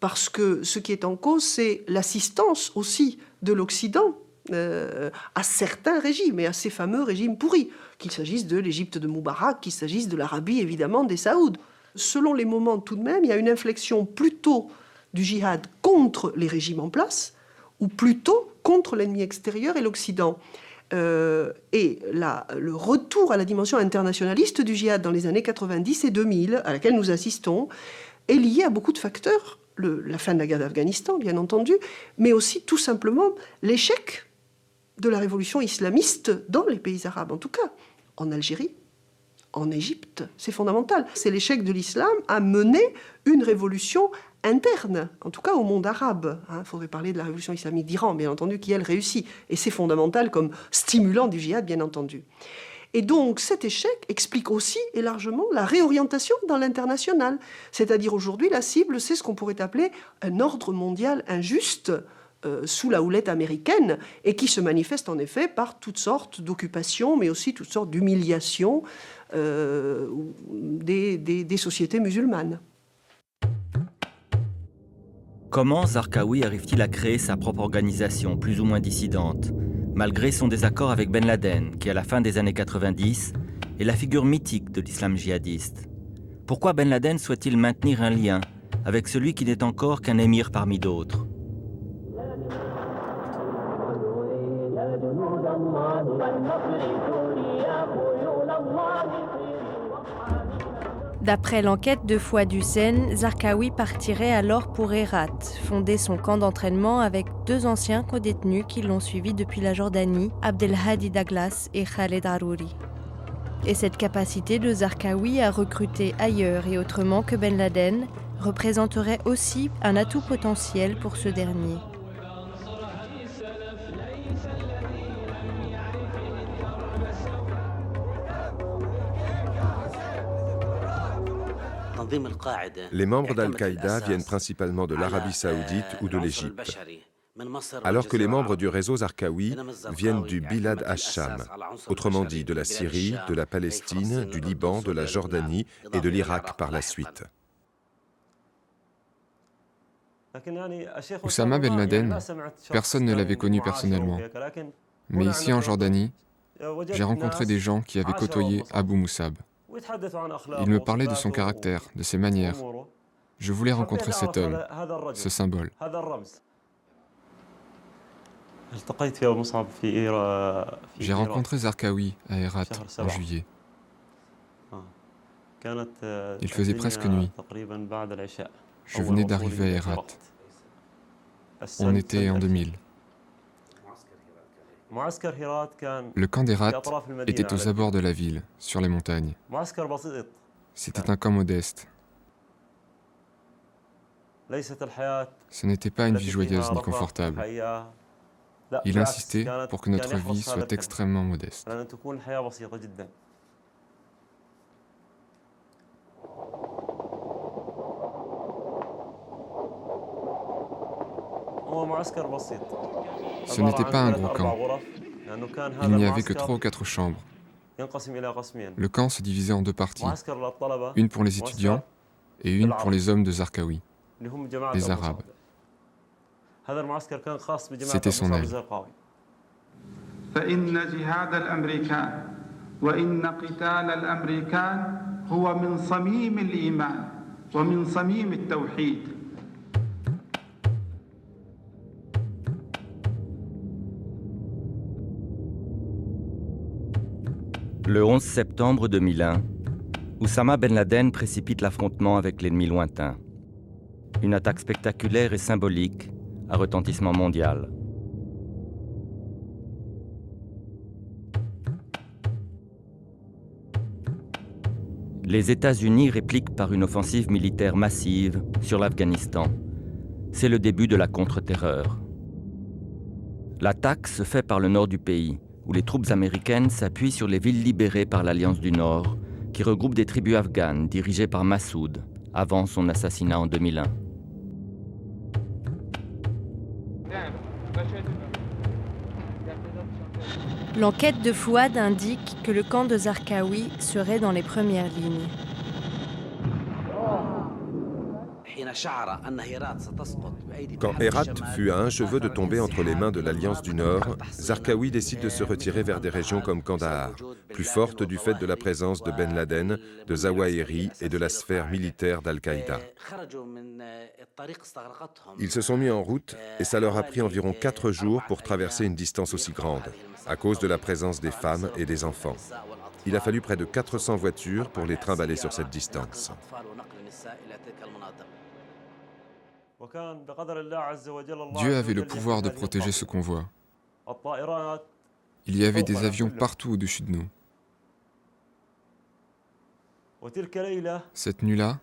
parce que ce qui est en cause, c'est l'assistance aussi de l'Occident à certains régimes et à ces fameux régimes pourris, qu'il s'agisse de l'Égypte de Moubarak, qu'il s'agisse de l'Arabie évidemment des Saouds. Selon les moments tout de même, il y a une inflexion plutôt du djihad contre les régimes en place ou plutôt contre l'ennemi extérieur et l'Occident. Et le retour à la dimension internationaliste du djihad dans les années 90 et 2000, à laquelle nous assistons, est lié à beaucoup de facteurs. La fin de la guerre d'Afghanistan, bien entendu, mais aussi tout simplement l'échec de la révolution islamiste dans les pays arabes, en tout cas en Algérie, en Égypte. C'est fondamental. C'est l'échec de l'islam à mener une révolution interne, en tout cas au monde arabe. Il faudrait parler de la révolution islamique d'Iran, bien entendu, qui, elle, réussit. Et c'est fondamental comme stimulant du djihad, bien entendu. Et donc cet échec explique aussi et largement la réorientation dans l'international. C'est-à-dire aujourd'hui, la cible, c'est ce qu'on pourrait appeler un ordre mondial injuste, sous la houlette américaine, et qui se manifeste en effet par toutes sortes d'occupations, mais aussi toutes sortes d'humiliations des sociétés musulmanes. Comment Zarqawi arrive-t-il à créer sa propre organisation, plus ou moins dissidente, malgré son désaccord avec Ben Laden, qui à la fin des années 90 est la figure mythique de l'islam djihadiste? Pourquoi Ben Laden souhaite-t-il maintenir un lien avec celui qui n'est encore qu'un émir parmi d'autres? D'après l'enquête de Fouad Hussein, Zarqawi partirait alors pour Hérat, fonder son camp d'entraînement avec deux anciens codétenus qui l'ont suivi depuis la Jordanie, Abdelhadi Douglas et Khaled Arouri. Et cette capacité de Zarqawi à recruter ailleurs et autrement que Ben Laden représenterait aussi un atout potentiel pour ce dernier. Les membres d'Al-Qaïda viennent principalement de l'Arabie saoudite ou de l'Égypte, alors que les membres du réseau Zarqawi viennent du Bilad Ash-Sham, autrement dit de la Syrie, de la Palestine, du Liban, de la Jordanie et de l'Irak par la suite. Oussama Ben Laden, personne ne l'avait connu personnellement. Mais ici en Jordanie, j'ai rencontré des gens qui avaient côtoyé Abu Musab. Ils me parlaient de son caractère, de ses manières. Je voulais rencontrer cet homme, ce symbole. J'ai rencontré Zarqawi à Herat en juillet. Il faisait presque nuit. Je venais d'arriver à Herat. On était en 2000. Le camp d'Herat était aux abords de la ville, sur les montagnes. C'était un camp modeste. Ce n'était pas une vie joyeuse ni confortable. Il insistait pour que notre vie soit extrêmement modeste. Ce n'était pas un gros camp. Il n'y avait que 3 ou 4 chambres. Le camp se divisait en 2 parties, une pour les étudiants et une pour les hommes de Zarqawi, les Arabes. C'était son aile. Le 11 septembre 2001, Oussama Ben Laden précipite l'affrontement avec l'ennemi lointain. Une attaque spectaculaire et symbolique à retentissement mondial. Les États-Unis répliquent par une offensive militaire massive sur l'Afghanistan. C'est le début de la contre-terreur. L'attaque se fait par le nord du pays, où les troupes américaines s'appuient sur les villes libérées par l'Alliance du Nord, qui regroupe des tribus afghanes dirigées par Massoud, avant son assassinat en 2001. L'enquête de Fouad indique que le camp de Zarqawi serait dans les premières lignes. Quand Herat fut à un cheveu de tomber entre les mains de l'Alliance du Nord, Zarqawi décide de se retirer vers des régions comme Kandahar, plus fortes du fait de la présence de Ben Laden, de Zawahiri et de la sphère militaire d'Al-Qaïda. Ils se sont mis en route et ça leur a pris environ 4 jours pour traverser une distance aussi grande, à cause de la présence des femmes et des enfants. Il a fallu près de 400 voitures pour les trimballer sur cette distance. Dieu avait le pouvoir de protéger ce convoi. Il y avait des avions partout au-dessus de nous. Cette nuit-là,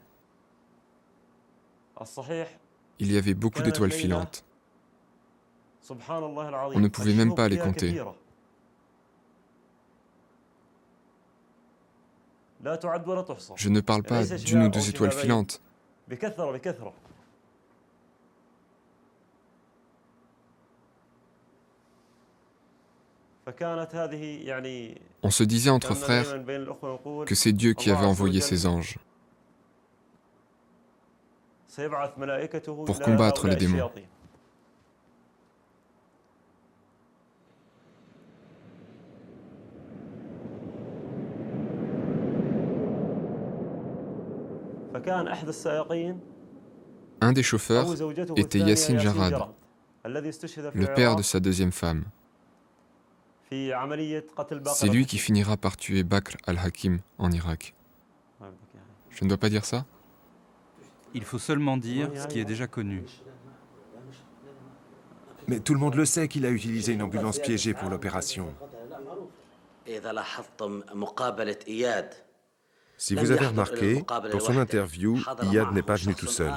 il y avait beaucoup d'étoiles filantes. On ne pouvait même pas les compter. Je ne parle pas d'une ou 2 étoiles filantes. On se disait entre frères que c'est Dieu qui avait envoyé ses anges pour combattre les démons. Un des chauffeurs était Yassine Jarad, le père de sa 2e femme. C'est lui qui finira par tuer Bakr al-Hakim en Irak. Je ne dois pas dire ça? Il faut seulement dire ce qui est déjà connu. Mais tout le monde le sait qu'il a utilisé une ambulance piégée pour l'opération. Si vous avez remarqué, pour son interview, Iyad n'est pas venu tout seul.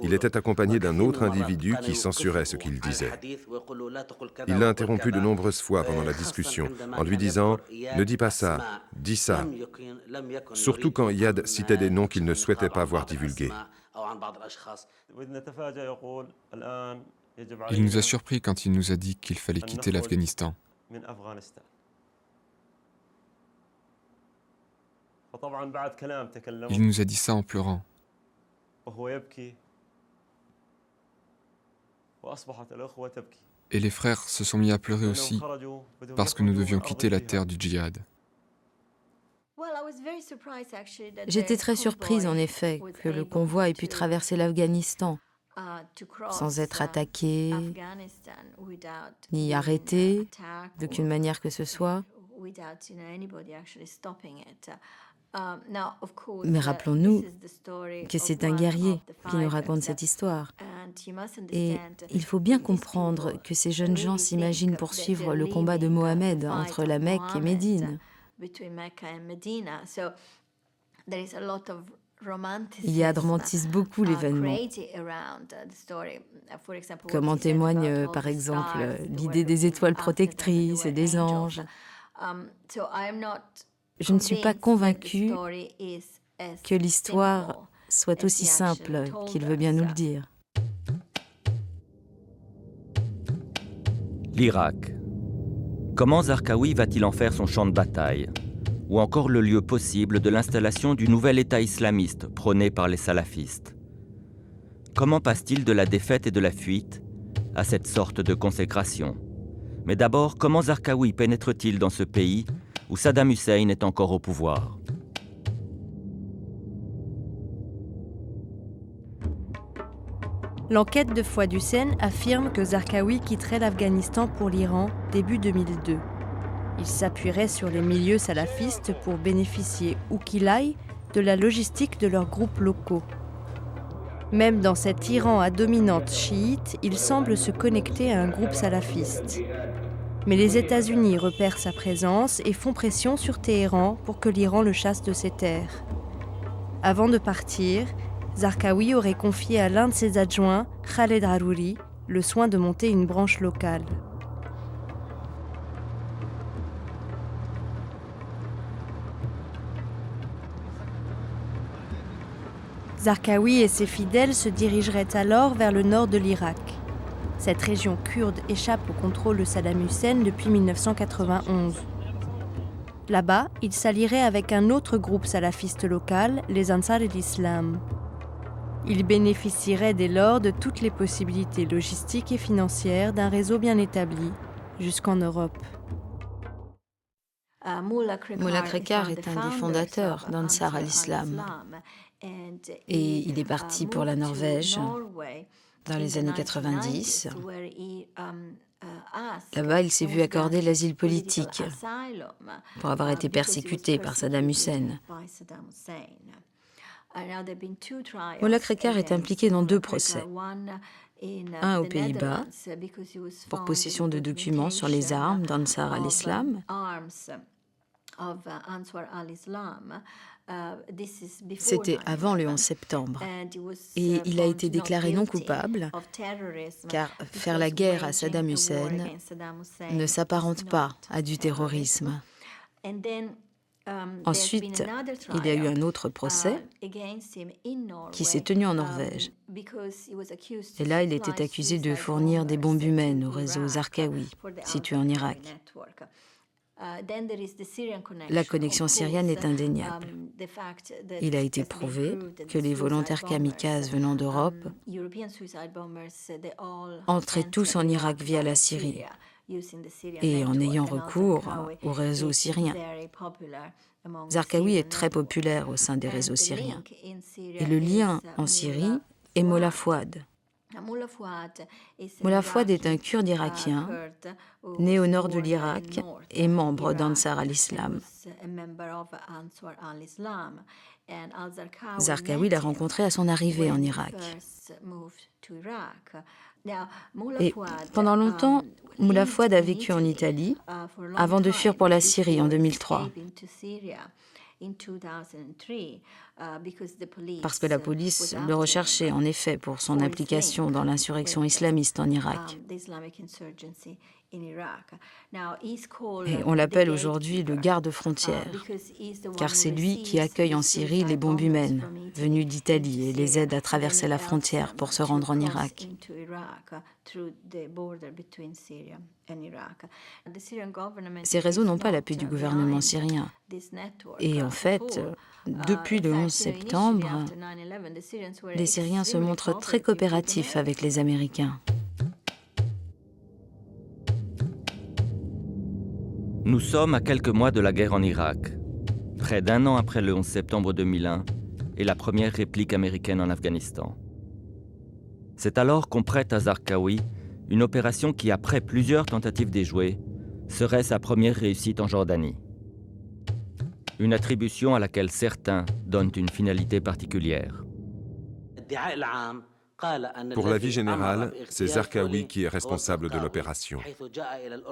Il était accompagné d'un autre individu qui censurait ce qu'il disait. Il l'a interrompu de nombreuses fois pendant la discussion, en lui disant « Ne dis pas ça, dis ça », surtout quand Iyad citait des noms qu'il ne souhaitait pas voir divulgués. Il nous a surpris quand il nous a dit qu'il fallait quitter l'Afghanistan. Il nous a dit ça en pleurant. Et les frères se sont mis à pleurer aussi, parce que nous devions quitter la terre du djihad. J'étais très surprise, en effet, que le convoi ait pu traverser l'Afghanistan sans être attaqué, ni arrêté, d'aucune manière que ce soit. Mais rappelons-nous que c'est un guerrier qui nous raconte cette histoire. Et il faut bien comprendre que ces jeunes gens s'imaginent poursuivre le combat de Mohammed entre la Mecque et Médine. Iyad romantise beaucoup l'événement, comme en témoigne par exemple l'idée des étoiles protectrices et des anges. Je ne suis pas convaincue que l'histoire soit aussi simple qu'il veut bien nous le dire. L'Irak. Comment Zarqawi va-t-il en faire son champ de bataille? Ou encore le lieu possible de l'installation du nouvel État islamiste prôné par les salafistes? Comment passe-t-il de la défaite et de la fuite à cette sorte de consécration? Mais d'abord, comment Zarqawi pénètre-t-il dans ce pays où Saddam Hussein est encore au pouvoir? L'enquête de Fouad Hussein affirme que Zarqawi quitterait l'Afghanistan pour l'Iran début 2002. Il s'appuierait sur les milieux salafistes pour bénéficier, où qu'il aille, de la logistique de leurs groupes locaux. Même dans cet Iran à dominante chiite, il semble se connecter à un groupe salafiste. Mais les États-Unis repèrent sa présence et font pression sur Téhéran pour que l'Iran le chasse de ses terres. Avant de partir, Zarqawi aurait confié à l'un de ses adjoints, Khaled Harouri, le soin de monter une branche locale. Zarqawi et ses fidèles se dirigeraient alors vers le nord de l'Irak. Cette région kurde échappe au contrôle de Saddam Hussein depuis 1991. Là-bas, il s'allierait avec un autre groupe salafiste local, les Ansar el-Islam. Il bénéficierait dès lors de toutes les possibilités logistiques et financières d'un réseau bien établi, jusqu'en Europe. Molla Krekar est un des fondateurs d'Ansar al-Islam. Et il est parti pour la Norvège dans les années 90. Là-bas, il s'est vu accorder l'asile politique pour avoir été persécuté par Saddam Hussein. Molla Krekar est impliqué dans 2 procès. Un aux Pays-Bas, pour possession de documents sur les armes d'Ansar al-Islam. C'était avant le 11 septembre. Et il a été déclaré non coupable, car faire la guerre à Saddam Hussein ne s'apparente pas à du terrorisme. Ensuite, il y a eu un autre procès qui s'est tenu en Norvège. Et là, il était accusé de fournir des bombes humaines au réseau Zarqawi, situé en Irak. La connexion syrienne est indéniable. Il a été prouvé que les volontaires kamikazes venant d'Europe entraient tous en Irak via la Syrie et en ayant recours au réseau syrien. Zarqawi est très populaire au sein des réseaux syriens. Et le lien en Syrie est Molla Fouad. Molla Fouad est un Kurde irakien, né au nord de l'Irak et membre d'Ansar al-Islam. Zarqawi l'a rencontré à son arrivée en Irak. Et pendant longtemps, Moula Fouad a vécu en Italie avant de fuir pour la Syrie en 2003. Parce que la police le recherchait en effet pour son implication dans l'insurrection islamiste en Irak. Et on l'appelle aujourd'hui le garde-frontière, car c'est lui qui accueille en Syrie les bombes humaines venues d'Italie et les aide à traverser la frontière pour se rendre en Irak. Ces réseaux n'ont pas l'appui du gouvernement syrien. Et en fait, depuis le 11 septembre, les Syriens se montrent très coopératifs avec les Américains. Nous sommes à quelques mois de la guerre en Irak, près d'1 an après le 11 septembre 2001 et la première réplique américaine en Afghanistan. C'est alors qu'on prête à Zarqawi une opération qui, après plusieurs tentatives d'échouer, serait sa première réussite en Jordanie. Une attribution à laquelle certains donnent une finalité particulière. Pour l'avis général, c'est Zarqawi qui est responsable de l'opération.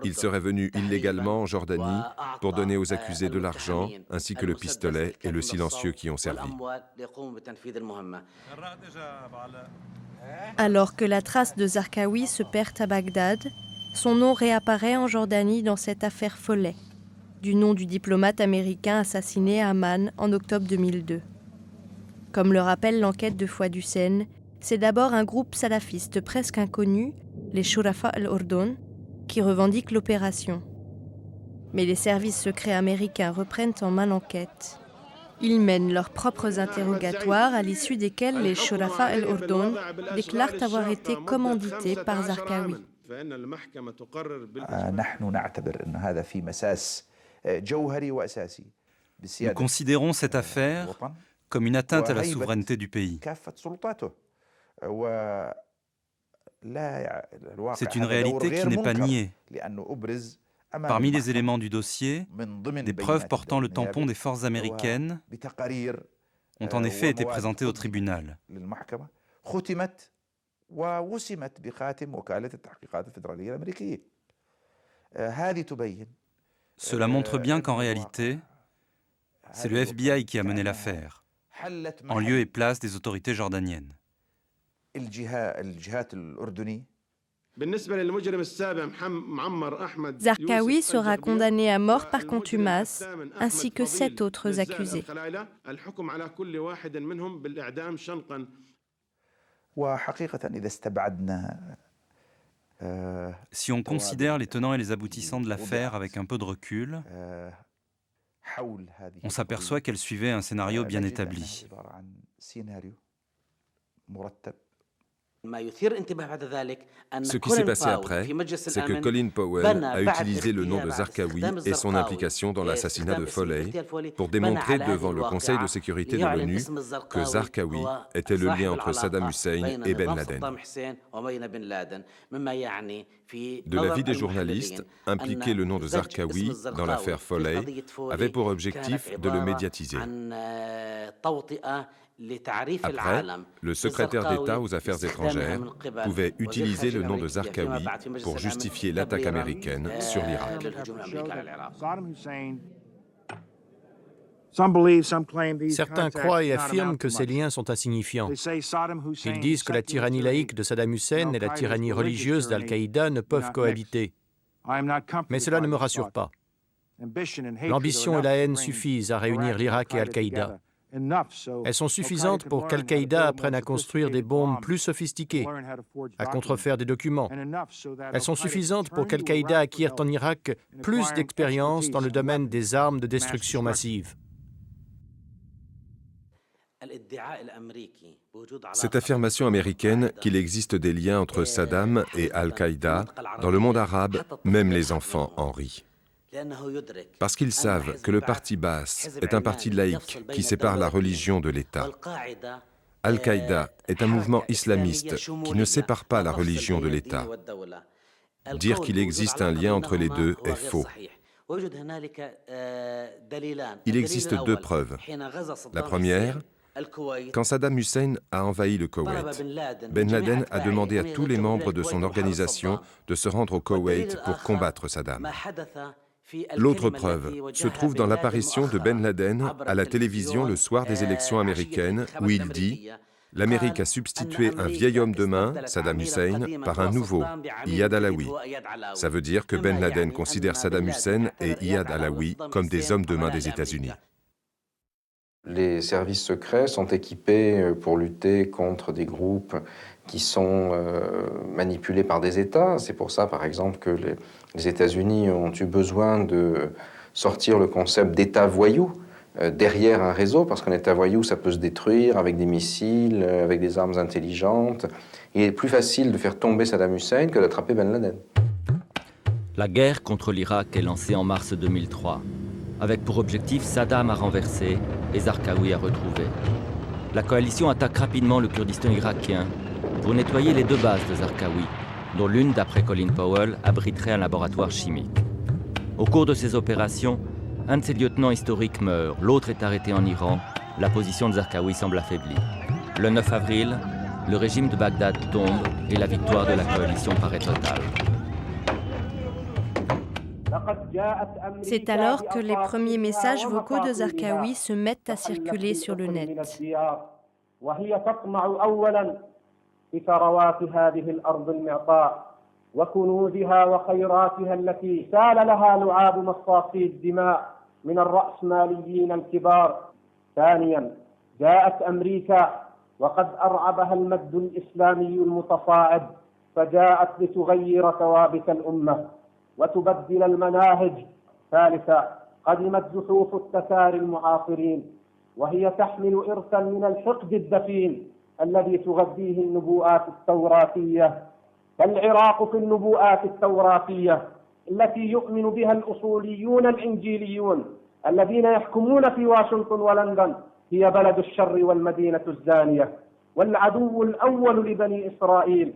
Il serait venu illégalement en Jordanie pour donner aux accusés de l'argent, ainsi que le pistolet et le silencieux qui ont servi. Alors que la trace de Zarqawi se perd à Bagdad, son nom réapparaît en Jordanie dans cette affaire Follet, du nom du diplomate américain assassiné à Amman en octobre 2002. Comme le rappelle l'enquête de Fouad Hussein, c'est d'abord un groupe salafiste presque inconnu, les Shurafa al-Urdun, qui revendique l'opération. Mais les services secrets américains reprennent en main l'enquête. Ils mènent leurs propres interrogatoires à l'issue desquels les Shurafa al-Urdun déclarent avoir été commandités par Zarqawi. Nous considérons cette affaire comme une atteinte à la souveraineté du pays. C'est une réalité qui n'est pas niée. Parmi les éléments du dossier, des preuves portant le tampon des forces américaines ont en effet été présentées au tribunal. Cela montre bien qu'en réalité, c'est le FBI qui a mené l'affaire, en lieu et place des autorités jordaniennes. Zarqawi sera condamné à mort par contumace, ainsi que 7 autres accusés. Si on considère les tenants et les aboutissants de l'affaire avec un peu de recul, on s'aperçoit qu'elle suivait un scénario bien établi. Ce qui s'est passé après, c'est que Colin Powell a utilisé le nom de Zarqawi et son implication dans l'assassinat de Foley pour démontrer devant le Conseil de sécurité de l'ONU que Zarqawi était le lien entre Saddam Hussein et Ben Laden. De l'avis des journalistes, impliquer le nom de Zarqawi dans l'affaire Foley avait pour objectif de le médiatiser. Après, le secrétaire d'État aux Affaires étrangères pouvait utiliser le nom de Zarqawi pour justifier l'attaque américaine sur l'Irak. Certains croient et affirment que ces liens sont insignifiants. Ils disent que la tyrannie laïque de Saddam Hussein et la tyrannie religieuse d'Al-Qaïda ne peuvent cohabiter. Mais cela ne me rassure pas. L'ambition et la haine suffisent à réunir l'Irak et Al-Qaïda. Elles sont suffisantes pour qu'Al-Qaïda apprenne à construire des bombes plus sophistiquées, à contrefaire des documents. Elles sont suffisantes pour qu'Al-Qaïda acquiert en Irak plus d'expérience dans le domaine des armes de destruction massive. Cette affirmation américaine qu'il existe des liens entre Saddam et Al-Qaïda, dans le monde arabe, même les enfants en rient. Parce qu'ils savent que le parti Baas est un parti laïque qui sépare la religion de l'État. Al-Qaïda est un mouvement islamiste qui ne sépare pas la religion de l'État. Dire qu'il existe un lien entre les deux est faux. Il existe 2 preuves. La première, Quand Saddam Hussein a envahi le Koweït, Ben Laden a demandé à tous les membres de son organisation de se rendre au Koweït pour combattre Saddam. L'autre preuve se trouve dans l'apparition de Ben Laden à la télévision le soir des élections américaines, où il dit « L'Amérique a substitué un vieil homme de main, Saddam Hussein, par un nouveau, Iyad Allawi ». Ça veut dire que Ben Laden considère Saddam Hussein et Iyad Allawi comme des hommes de main des États-Unis. Les services secrets sont équipés pour lutter contre des groupes qui sont manipulés par des États. C'est pour ça, par exemple, que les États-Unis ont eu besoin de sortir le concept d'État voyou derrière un réseau, parce qu'un État voyou, ça peut se détruire avec des missiles, avec des armes intelligentes. Il est plus facile de faire tomber Saddam Hussein que d'attraper Ben Laden. La guerre contre l'Irak est lancée en mars 2003, avec pour objectif Saddam à renverser et Zarqawi à retrouver. La coalition attaque rapidement le Kurdistan irakien pour nettoyer les deux bases de Zarqawi, dont l'une, d'après Colin Powell, abriterait un laboratoire chimique. Au cours de ces opérations, un de ses lieutenants historiques meurt, l'autre est arrêté en Iran, la position de Zarqawi semble affaiblie. Le 9 avril, le régime de Bagdad tombe et la victoire de la coalition paraît totale. C'est alors que les premiers messages vocaux de Zarqawi se mettent à circuler sur le net. وكنوزها وخيراتها التي سال لها لعاب مصاصي الدماء من الرأسماليين الكبار. ثانيا جاءت أمريكا وقد أرعبها المد الإسلامي المتصاعد فجاءت لتغير ثوابت الأمة وتبدل المناهج. ثالثا قدمت زحوف التتار المعاصرين وهي تحمل إرثا من الحقد الدفين الذي تغذيه النبوءات التوراتية. فالعراق في النبوءات التوراتية التي يؤمن بها الأصوليون الإنجيليون الذين يحكمون في واشنطن ولندن هي بلد الشر والمدينة الزانية والعدو الأول لبني إسرائيل.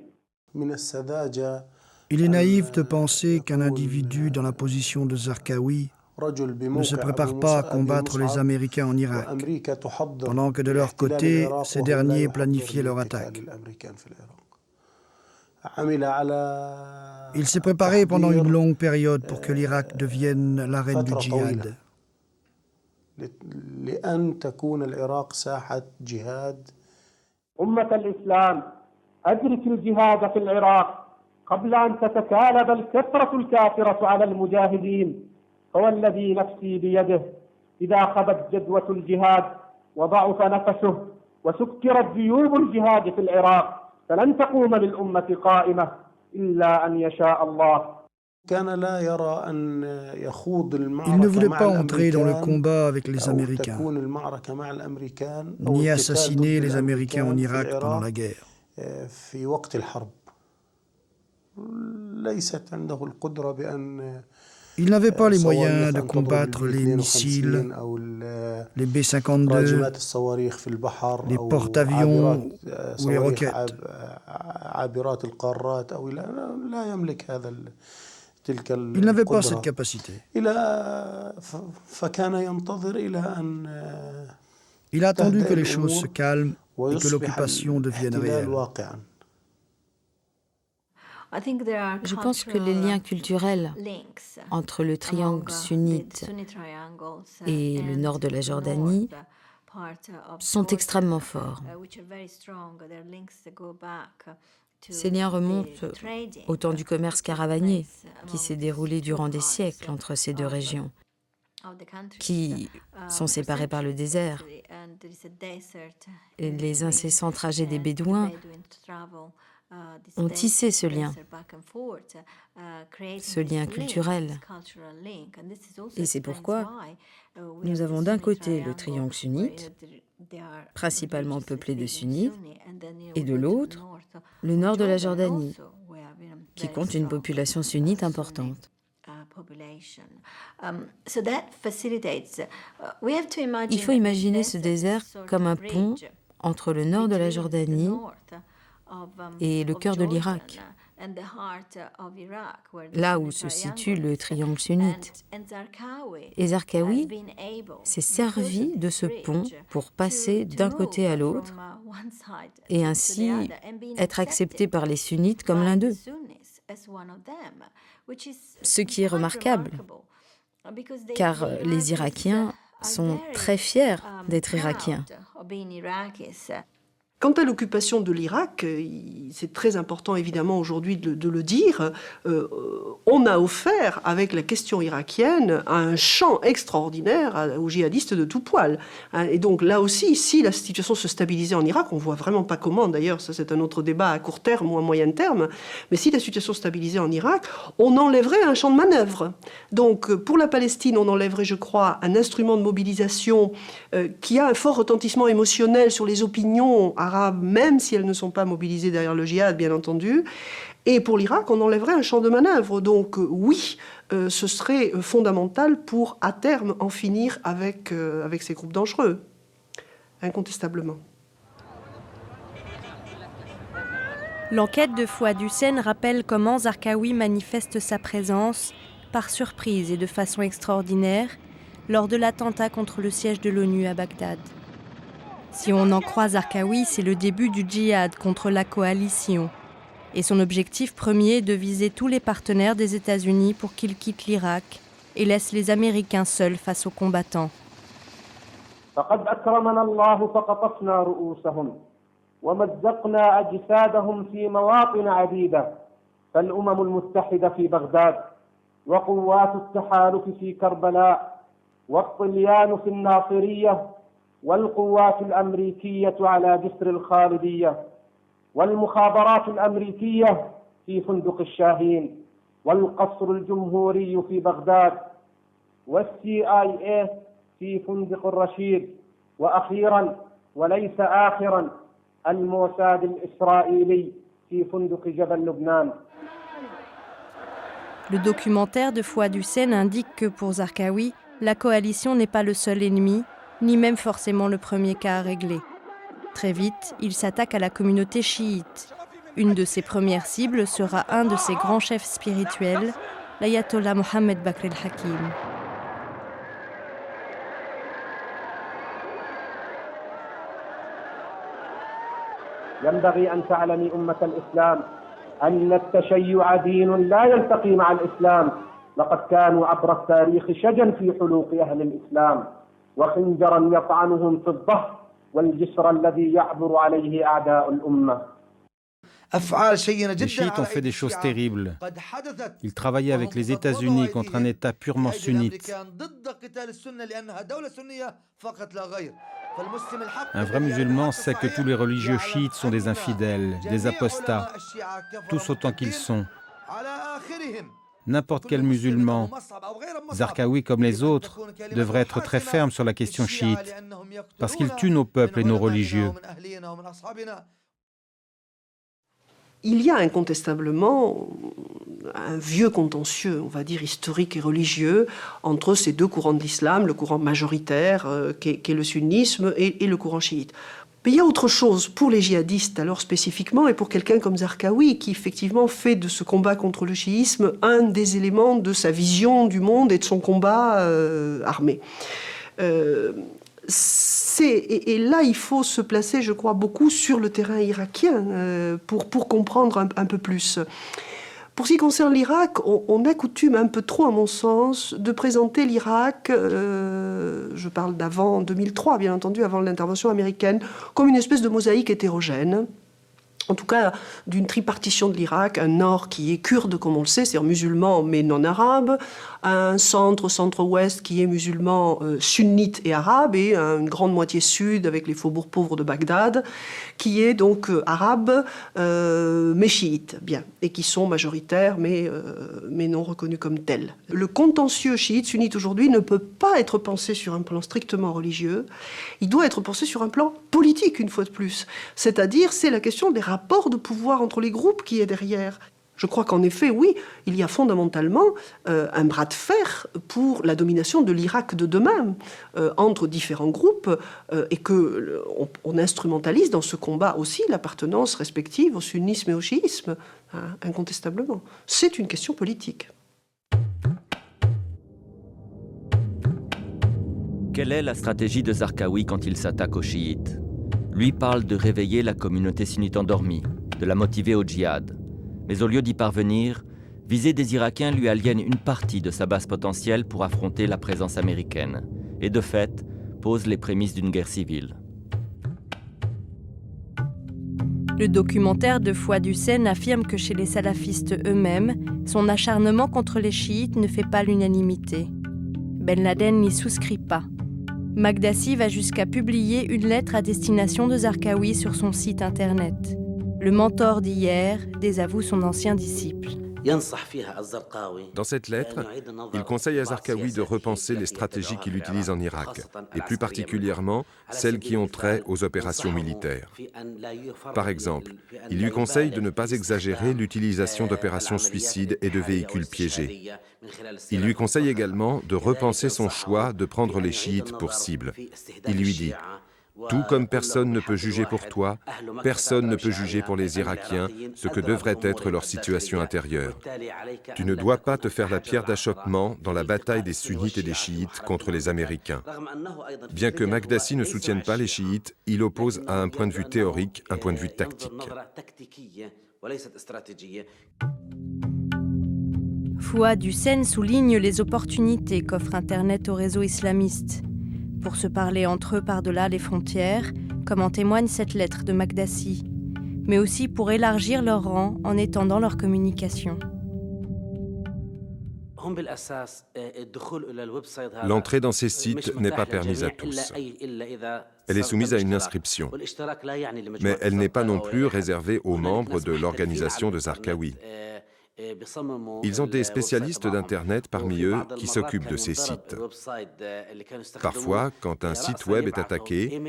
Il est naïf de penser qu'un individu dans la position de Zarqawi ne se prépare pas à combattre les Américains en Irak, pendant que de leur côté, ces derniers planifiaient leur attaque. Il s'est préparé pendant une longue période pour que l'Irak devienne l'arène du djihad. أمة الإسلام أدرك الجهاد في العراق قبل أن تتكالب الكثرة الكافرة على المجاهدين. هو الذي نفسي بيده إذا خبت جدوى الجهاد وضعف نفسه وسكرت جيوب الجهاد في العراق فلن تقوم للأمة قائمة إلا أن يشاء الله. Il ne voulait pas entrer dans le combat avec les Américains, ni assassiner les Américains en Irak pendant la guerre. Il n'avait pas les moyens de combattre les missiles, les B-52, les porte-avions ou les roquettes. Il n'avait pas cette capacité. Il a attendu que les choses se calment et que l'occupation devienne réelle. Je pense que les liens culturels entre le triangle sunnite et le nord de la Jordanie sont extrêmement forts. Ces liens remontent au temps du commerce caravanier qui s'est déroulé durant des siècles entre ces deux régions, qui sont séparées par le désert. Et les incessants trajets des Bédouins ont tissé ce lien culturel. Et c'est pourquoi nous avons d'un côté le triangle sunnite, principalement peuplé de sunnites, et de l'autre, le nord de la Jordanie, qui compte une population sunnite importante. Il faut imaginer ce désert comme un pont entre le nord de la Jordanie et le cœur de l'Irak. là où se situe le triangle sunnite. Et Zarqawi s'est servi de ce pont pour passer d'un côté à l'autre et ainsi être accepté par les sunnites comme l'un d'eux. Ce qui est remarquable, car les Irakiens sont très fiers d'être Irakiens. Quant à l'occupation de l'Irak, c'est très important évidemment aujourd'hui de le dire, on a offert avec la question irakienne un champ extraordinaire aux djihadistes de tout poil. Et donc là aussi, si la situation se stabilisait en Irak, on ne voit vraiment pas comment, d'ailleurs ça c'est un autre débat à court terme ou à moyen terme, mais si la situation se stabilisait en Irak, on enlèverait un champ de manœuvre. Donc pour la Palestine, on enlèverait, je crois, un instrument de mobilisation qui a un fort retentissement émotionnel sur les opinions arabes, même si elles ne sont pas mobilisées derrière le djihad, bien entendu. Et pour l'Irak, on enlèverait un champ de manœuvre. Donc oui, ce serait fondamental pour, à terme, en finir avec ces groupes dangereux, incontestablement. L'enquête de Fouad Hussein rappelle comment Zarqawi manifeste sa présence, par surprise et de façon extraordinaire, lors de l'attentat contre le siège de l'ONU à Bagdad. Si on en croit Zarqawi, c'est le début du djihad contre la coalition. Et son objectif premier est de viser tous les partenaires des États-Unis pour qu'ils quittent l'Irak et laissent les Américains seuls face aux combattants. ومزقنا أجسادهم في مواطن عديدة فالأمم المتحدة في بغداد وقوات التحالف في كربلاء والطليان في الناصرية والقوات الأمريكية على جسر الخالدية والمخابرات الأمريكية في فندق الشاهين والقصر الجمهوري في بغداد والCIA في فندق الرشيد وأخيرا وليس آخرا الموساد الإسرائيلي في فندق جبل لبنان. Le documentaire de Fouad Hussein indique que pour Zarqawi, la coalition n'est pas le seul ennemi, ni même forcément le premier cas à régler. Très vite, il s'attaque à la communauté chiite. Une de ses premières cibles sera un de ses grands chefs spirituels, l'ayatollah Mohammed Bakr el-Hakim. ينبغي أن تعلمي أمة الإسلام أن التشيع دين لا يلتقي مع الإسلام لقد كانوا عبر التاريخ شجا في حلوق أهل الإسلام وخنجرا يطعنهم في الظهر والجسر الذي يعبر عليه أعداء الأمة. Les chiites ont fait des choses terribles. Ils travaillaient avec les États-Unis contre un État purement sunnite. Un vrai musulman sait que tous les religieux chiites sont des infidèles, des apostats, tous autant qu'ils sont. N'importe quel musulman, Zarqawi comme les autres, devrait être très ferme sur la question chiite, parce qu'il tue nos peuples et nos religieux. Il y a incontestablement un vieux contentieux, on va dire historique et religieux, entre ces deux courants de l'islam, le courant majoritaire qu'est le sunnisme et le courant chiite. Mais il y a autre chose pour les djihadistes, alors spécifiquement, et pour quelqu'un comme Zarqawi, qui effectivement fait de ce combat contre le chiisme un des éléments de sa vision du monde et de son combat armé. Et là, il faut se placer, je crois, beaucoup sur le terrain irakien pour comprendre un peu plus. Pour ce qui concerne l'Irak, on a coutume un peu trop, à mon sens, de présenter l'Irak, je parle d'avant 2003, bien entendu, avant l'intervention américaine, comme une espèce de mosaïque hétérogène. En tout cas, d'une tripartition de l'Irak, un nord qui est kurde, comme on le sait, c'est-à-dire musulman mais non arabe, un centre-ouest qui est musulman sunnite et arabe, et une grande moitié sud avec les faubourgs pauvres de Bagdad, qui est donc arabe mais chiite, bien, et qui sont majoritaires mais non reconnus comme tels. Le contentieux chiite-sunnite aujourd'hui ne peut pas être pensé sur un plan strictement religieux, il doit être pensé sur un plan politique, une fois de plus. C'est-à-dire, c'est la question des rapports de pouvoir entre les groupes qui est derrière. Je crois qu'en effet, oui, il y a fondamentalement un bras de fer pour la domination de l'Irak de demain entre différents groupes et qu'on instrumentalise dans ce combat aussi l'appartenance respective au sunnisme et au chiisme, hein, incontestablement. C'est une question politique. Quelle est la stratégie de Zarqawi quand il s'attaque aux chiites? Lui parle de réveiller la communauté sunnite endormie, de la motiver au djihad. Mais au lieu d'y parvenir, viser des Irakiens lui aliène une partie de sa base potentielle pour affronter la présence américaine, et de fait, pose les prémices d'une guerre civile. Le documentaire de Fouad Hussein affirme que chez les salafistes eux-mêmes, son acharnement contre les chiites ne fait pas l'unanimité. Ben Laden n'y souscrit pas. Makdassi va jusqu'à publier une lettre à destination de Zarqawi sur son site internet. Le mentor d'hier désavoue son ancien disciple. Dans cette lettre, il conseille à Zarqawi de repenser les stratégies qu'il utilise en Irak, et plus particulièrement celles qui ont trait aux opérations militaires. Par exemple, il lui conseille de ne pas exagérer l'utilisation d'opérations suicides et de véhicules piégés. Il lui conseille également de repenser son choix de prendre les chiites pour cible. Il lui dit: tout comme personne ne peut juger pour toi, personne ne peut juger pour les Irakiens ce que devrait être leur situation intérieure. Tu ne dois pas te faire la pierre d'achoppement dans la bataille des sunnites et des chiites contre les Américains. Bien que Makdassi ne soutienne pas les chiites, il oppose à un point de vue théorique un point de vue tactique. Fouad Hussein souligne les opportunités qu'offre Internet au réseau islamiste. Pour se parler entre eux par-delà les frontières, comme en témoigne cette lettre de Makdassi, mais aussi pour élargir leur rang en étendant leur communication. L'entrée dans ces sites n'est pas permise à tous. Elle est soumise à une inscription, mais elle n'est pas non plus réservée aux membres de l'organisation de Zarqawi. Ils ont des spécialistes d'Internet parmi eux qui s'occupent de ces sites. Parfois, quand un site web est attaqué,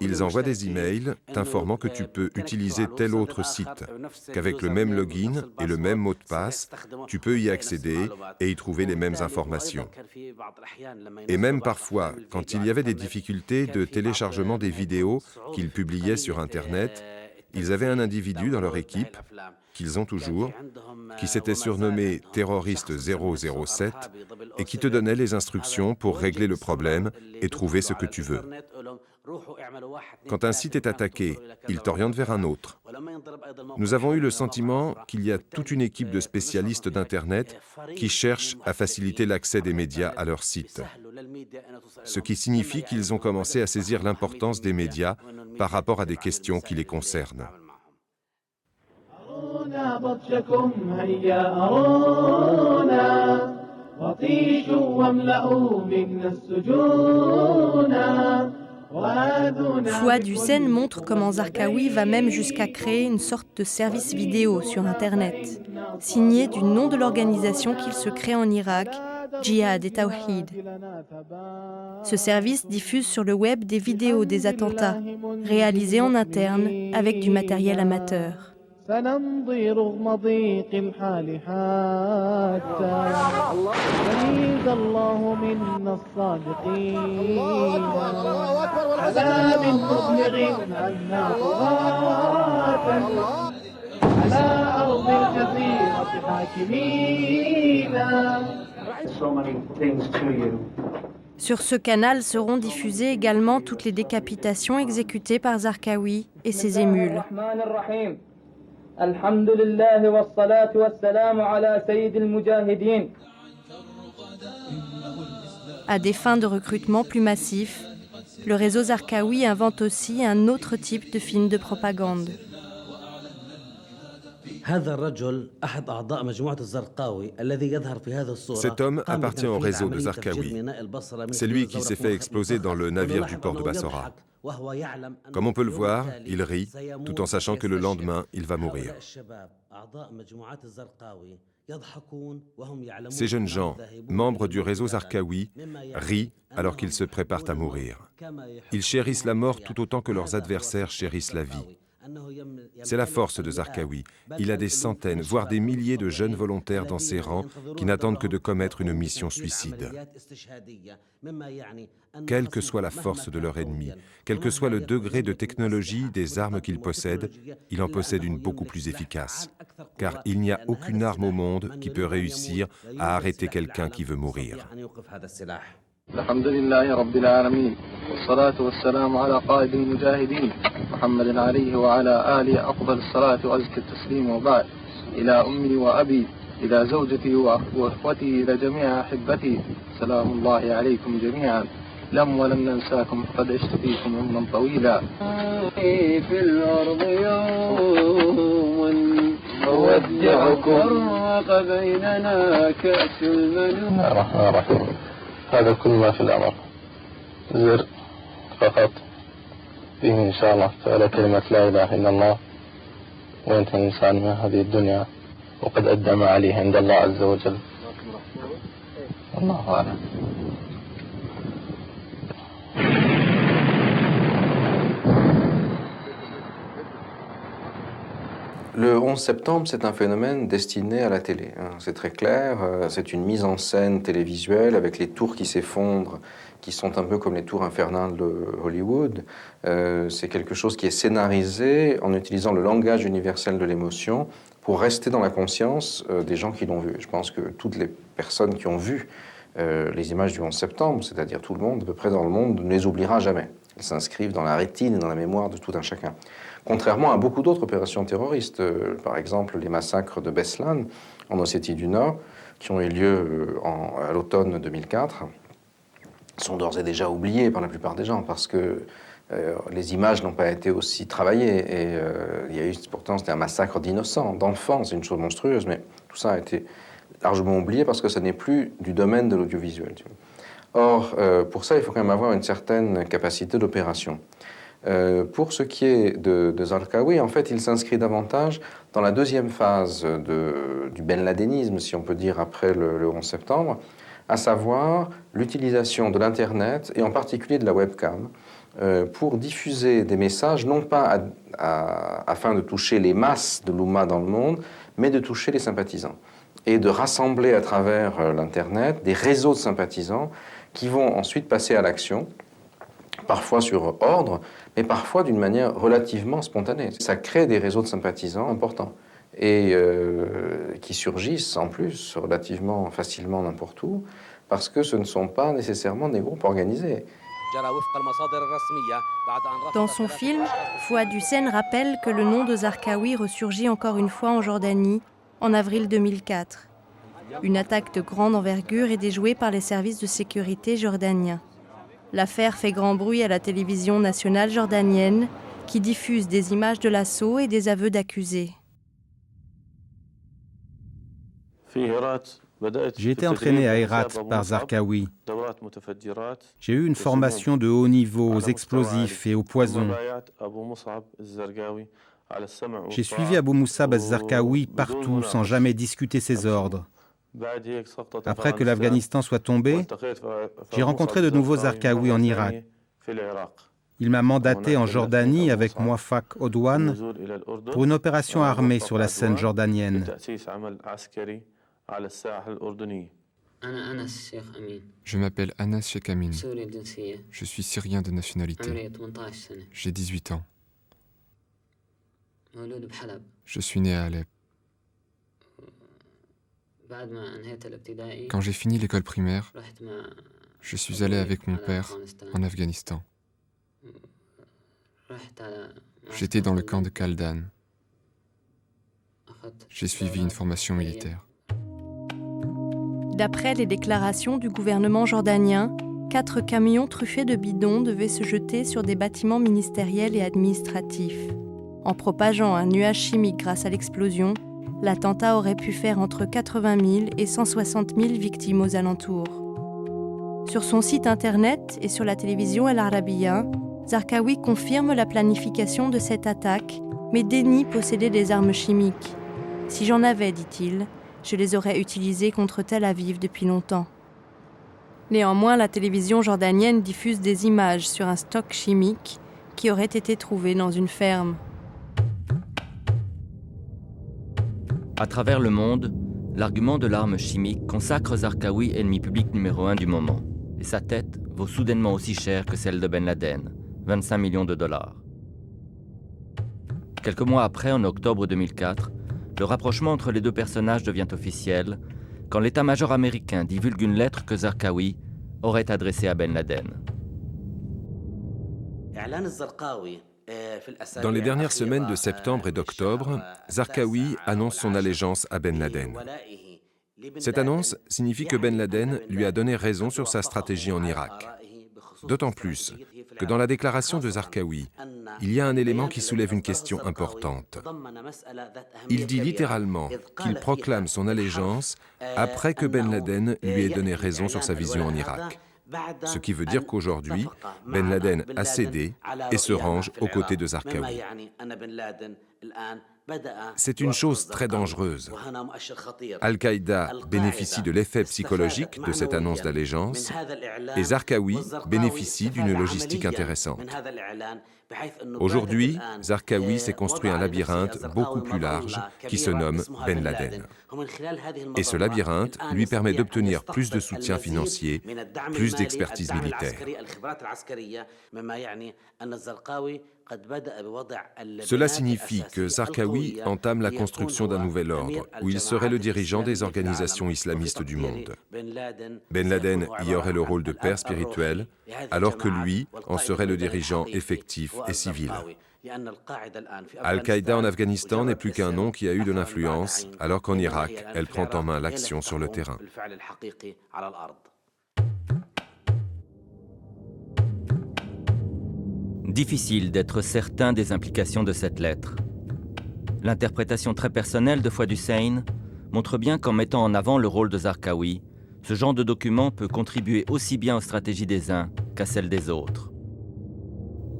ils envoient des emails t'informant que tu peux utiliser tel autre site, qu'avec le même login et le même mot de passe, tu peux y accéder et y trouver les mêmes informations. Et même parfois, quand il y avait des difficultés de téléchargement des vidéos qu'ils publiaient sur Internet, ils avaient un individu dans leur équipe, qu'ils ont toujours, qui s'était surnommé terroriste 007 et qui te donnait les instructions pour régler le problème et trouver ce que tu veux. Quand un site est attaqué, il t'oriente vers un autre. Nous avons eu le sentiment qu'il y a toute une équipe de spécialistes d'Internet qui cherchent à faciliter l'accès des médias à leur site. Ce qui signifie qu'ils ont commencé à saisir l'importance des médias par rapport à des questions qui les concernent. Fouad Hussein montre comment Zarqawi va même jusqu'à créer une sorte de service vidéo sur Internet, signé du nom de l'organisation qu'il se crée en Irak, Djihad et Tawhid. Ce service diffuse sur le web des vidéos des attentats, réalisés en interne avec du matériel amateur. سنمضي رغم ضيق الحال حتى يريد الله منا الصادقين على من مبلغ عنا طغاة على أرض الجزيرة حاكمين. So many things to you. Sur ce canal seront diffusées également toutes les décapitations exécutées par Zarqawi et ses émules. À des fins de recrutement plus massifs, le réseau Zarqawi invente aussi un autre type de film de propagande. Cet homme appartient au réseau de Zarqawi. C'est lui qui s'est fait exploser dans le navire du port de Bassora. Comme on peut le voir, il rit, tout en sachant que le lendemain, il va mourir. Ces jeunes gens, membres du réseau Zarqawi, rient alors qu'ils se préparent à mourir. Ils chérissent la mort tout autant que leurs adversaires chérissent la vie. C'est la force de Zarqawi. Il a des centaines, voire des milliers de jeunes volontaires dans ses rangs qui n'attendent que de commettre une mission suicide. Quelle que soit la force de leur ennemi, quel que soit le degré de technologie des armes qu'il possède, il en possède une beaucoup plus efficace. Car il n'y a aucune arme au monde qui peut réussir à arrêter quelqu'un qui veut mourir. الحمد لله رب العالمين والصلاة والسلام على قائد المجاهدين محمد عليه وعلى آله أفضل الصلاة وأزكى التسليم وبعد إلى أمي وأبي إلى زوجتي وأخوتي إلى جميع أحبتي سلام الله عليكم جميعا لم ولم ننساكم فقد عشت فيكم عمرا طويلا في الأرض يوم أودعكم فرق بيننا كأس المنون الرحمن الرحيم هذا كل ما في الأمر زر فقط فيه إن شاء الله تعالى كلمة لا إله إلا الله وينتهي الإنسان من هذه الدنيا وقد أدى ما عليه عند الله عز وجل والله أعلم. Le 11 septembre, c'est un phénomène destiné à la télé. C'est très clair, c'est une mise en scène télévisuelle avec les tours qui s'effondrent, qui sont un peu comme les tours infernales de Hollywood. C'est quelque chose qui est scénarisé en utilisant le langage universel de l'émotion pour rester dans la conscience des gens qui l'ont vu. Je pense que toutes les personnes qui ont vu les images du 11 septembre, c'est-à-dire tout le monde, à peu près dans le monde, ne les oubliera jamais. Elles s'inscrivent dans la rétine et dans la mémoire de tout un chacun. Contrairement à beaucoup d'autres opérations terroristes, par exemple les massacres de Beslan en Ossétie du Nord, qui ont eu lieu à l'automne 2004, sont d'ores et déjà oubliés par la plupart des gens parce que les images n'ont pas été aussi travaillées. Et il y a eu, pourtant, c'était un massacre d'innocents, d'enfants, c'est une chose monstrueuse, mais tout ça a été largement oublié parce que ça n'est plus du domaine de l'audiovisuel. Or, pour ça, il faut quand même avoir une certaine capacité d'opération. Pour ce qui est de Zarqawi, en fait, il s'inscrit davantage dans la deuxième phase du Ben Ladenisme, si on peut dire, après le 11 septembre, à savoir l'utilisation de l'Internet et en particulier de la webcam pour diffuser des messages, non pas afin de toucher les masses de l'Oumma dans le monde, mais de toucher les sympathisants et de rassembler à travers l'Internet des réseaux de sympathisants qui vont ensuite passer à l'action, parfois sur ordre, mais parfois d'une manière relativement spontanée. Ça crée des réseaux de sympathisants importants et qui surgissent en plus relativement facilement n'importe où, parce que ce ne sont pas nécessairement des groupes organisés. Dans son film, Fouad Hussein rappelle que le nom de Zarqawi ressurgit encore une fois en Jordanie en avril 2004. Une attaque de grande envergure est déjouée par les services de sécurité jordaniens. L'affaire fait grand bruit à la télévision nationale jordanienne qui diffuse des images de l'assaut et des aveux d'accusés. J'ai été entraîné à Herat par Zarqawi. J'ai eu une formation de haut niveau aux explosifs et aux poisons. J'ai suivi Abou Moussab al-Zarqawi partout sans jamais discuter ses ordres. Après que l'Afghanistan soit tombé, j'ai rencontré de nouveaux Zarqawi en Irak. Il m'a mandaté en Jordanie avec Mouafak Odwan pour une opération armée sur la scène jordanienne. Je m'appelle Anas Sheikh Amin. Je suis syrien de nationalité. J'ai 18 ans. Je suis né à Alep. Quand j'ai fini l'école primaire, je suis allé avec mon père en Afghanistan. J'étais dans le camp de Kaldan. J'ai suivi une formation militaire. D'après les déclarations du gouvernement jordanien, 4 camions truffés de bidons devaient se jeter sur des bâtiments ministériels et administratifs. En propageant un nuage chimique grâce à l'explosion, l'attentat aurait pu faire entre 80 000 et 160 000 victimes aux alentours. Sur son site internet et sur la télévision El Arabiya, Zarqawi confirme la planification de cette attaque, mais dénie posséder des armes chimiques. Si j'en avais, dit-il, je les aurais utilisées contre Tel Aviv depuis longtemps. Néanmoins, la télévision jordanienne diffuse des images sur un stock chimique qui aurait été trouvé dans une ferme. À travers le monde, l'argument de l'arme chimique consacre Zarqawi ennemi public numéro 1 du moment. Et sa tête vaut soudainement aussi cher que celle de Ben Laden, 25 millions de dollars. Quelques mois après, en octobre 2004, le rapprochement entre les deux personnages devient officiel quand l'état-major américain divulgue une lettre que Zarqawi aurait adressée à Ben Laden. Dans les dernières semaines de septembre et d'octobre, Zarqawi annonce son allégeance à Ben Laden. Cette annonce signifie que Ben Laden lui a donné raison sur sa stratégie en Irak. D'autant plus que dans la déclaration de Zarqawi, il y a un élément qui soulève une question importante. Il dit littéralement qu'il proclame son allégeance après que Ben Laden lui ait donné raison sur sa vision en Irak. Ce qui veut dire qu'aujourd'hui, Ben Laden a cédé et se range aux côtés de Zarqawi. C'est une chose très dangereuse. Al-Qaïda bénéficie de l'effet psychologique de cette annonce d'allégeance et Zarqawi bénéficie d'une logistique intéressante. Aujourd'hui, Zarqawi s'est construit un labyrinthe beaucoup plus large qui se nomme Ben Laden. Et ce labyrinthe lui permet d'obtenir plus de soutien financier, plus d'expertise militaire. Cela signifie que Zarqawi entame la construction d'un nouvel ordre, où il serait le dirigeant des organisations islamistes du monde. Ben Laden y aurait le rôle de père spirituel, alors que lui en serait le dirigeant effectif et civil. Al-Qaïda en Afghanistan n'est plus qu'un nom qui a eu de l'influence, alors qu'en Irak, elle prend en main l'action sur le terrain. Difficile d'être certain des implications de cette lettre. L'interprétation très personnelle de Fouad Hussein montre bien qu'en mettant en avant le rôle de Zarqawi, ce genre de document peut contribuer aussi bien aux stratégies des uns qu'à celles des autres.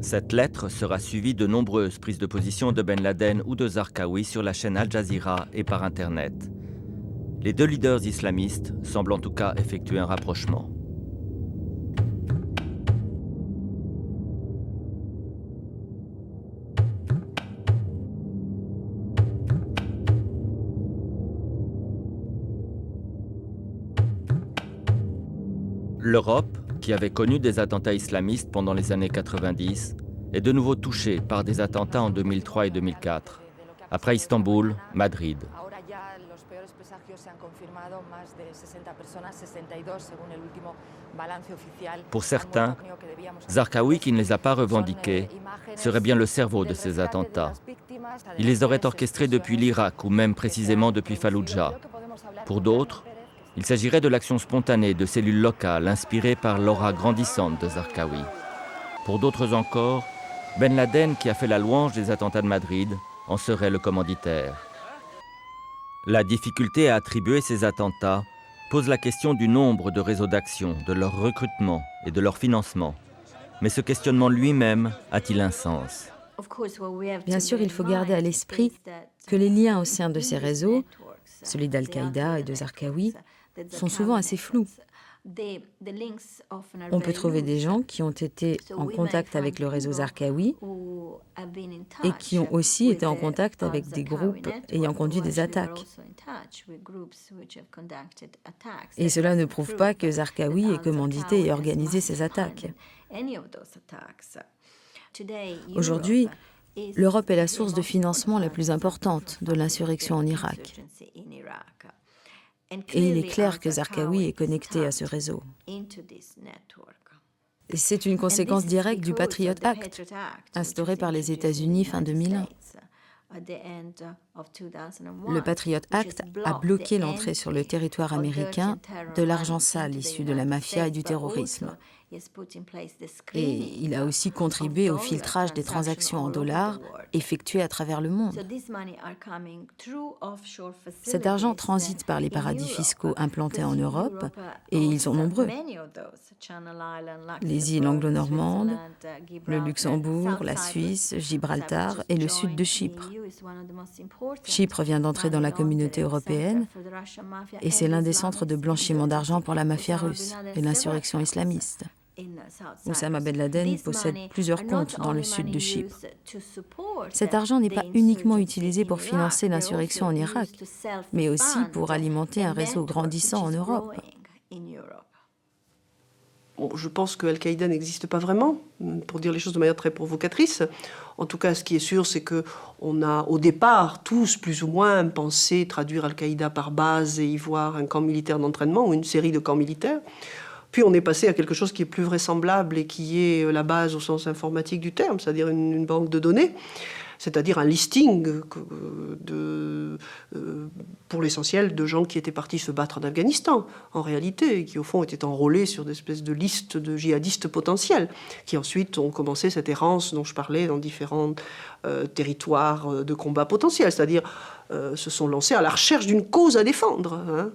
Cette lettre sera suivie de nombreuses prises de position de Ben Laden ou de Zarqawi sur la chaîne Al Jazeera et par Internet. Les deux leaders islamistes semblent en tout cas effectuer un rapprochement. L'Europe, qui avait connu des attentats islamistes pendant les années 90, est de nouveau touchée par des attentats en 2003 et 2004. Après Istanbul, Madrid. Pour certains, Zarqawi, qui ne les a pas revendiqués, serait bien le cerveau de ces attentats. Il les aurait orchestrés depuis l'Irak ou même précisément depuis Falloujah. Pour d'autres, il s'agirait de l'action spontanée de cellules locales inspirées par l'aura grandissante de Zarqawi. Pour d'autres encore, Ben Laden, qui a fait la louange des attentats de Madrid, en serait le commanditaire. La difficulté à attribuer ces attentats pose la question du nombre de réseaux d'action, de leur recrutement et de leur financement. Mais ce questionnement lui-même a-t-il un sens ? Bien sûr, il faut garder à l'esprit que les liens au sein de ces réseaux, celui d'Al-Qaïda et de Zarqawi, sont souvent assez flous. On peut trouver des gens qui ont été en contact avec le réseau Zarqawi et qui ont aussi été en contact avec des groupes ayant conduit des attaques. Et cela ne prouve pas que Zarqawi ait commandité et organisé ces attaques. Aujourd'hui, l'Europe est la source de financement la plus importante de l'insurrection en Irak. Et il est clair que Zarqawi est connecté à ce réseau. C'est une conséquence directe du Patriot Act, instauré par les États-Unis fin 2001. Le Patriot Act a bloqué l'entrée sur le territoire américain de l'argent sale issu de la mafia et du terrorisme. Et il a aussi contribué au filtrage des transactions en dollars effectuées à travers le monde. Cet argent transite par les paradis fiscaux implantés en Europe, et ils sont nombreux. Les îles anglo-normandes, le Luxembourg, la Suisse, Gibraltar et le sud de Chypre. Chypre vient d'entrer dans la communauté européenne, et c'est l'un des centres de blanchiment d'argent pour la mafia russe et l'insurrection islamiste. Oussama Ben Laden possède plusieurs comptes dans le sud de Chypre. Cet argent n'est pas uniquement utilisé pour financer l'insurrection en Irak, mais aussi pour alimenter un réseau grandissant en Europe. Bon, je pense que Al-Qaïda n'existe pas vraiment, pour dire les choses de manière très provocatrice. En tout cas, ce qui est sûr, c'est qu'on a au départ tous plus ou moins pensé traduire Al-Qaïda par base et y voir un camp militaire d'entraînement ou une série de camps militaires. Puis on est passé à quelque chose qui est plus vraisemblable et qui est la base au sens informatique du terme, c'est-à-dire une banque de données, c'est-à-dire un listing pour l'essentiel de gens qui étaient partis se battre en Afghanistan, en réalité, et qui au fond étaient enrôlés sur des espèces de listes de djihadistes potentiels, qui ensuite ont commencé cette errance dont je parlais dans différents territoires de combat potentiels, c'est-à-dire se sont lancés à la recherche d'une cause à défendre. Hein.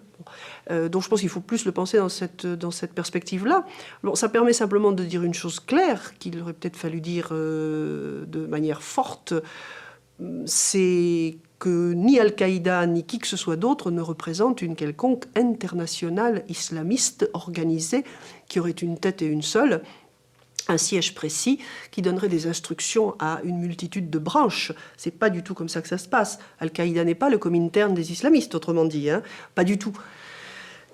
Donc je pense qu'il faut plus le penser dans cette perspective-là. Bon, ça permet simplement de dire une chose claire, qu'il aurait peut-être fallu dire de manière forte, c'est que ni Al-Qaïda ni qui que ce soit d'autre ne représente une quelconque internationale islamiste organisée qui aurait une tête et une seule, un siège précis qui donnerait des instructions à une multitude de branches. C'est pas du tout comme ça que ça se passe. Al-Qaïda n'est pas le Comintern des islamistes, autrement dit, hein, pas du tout.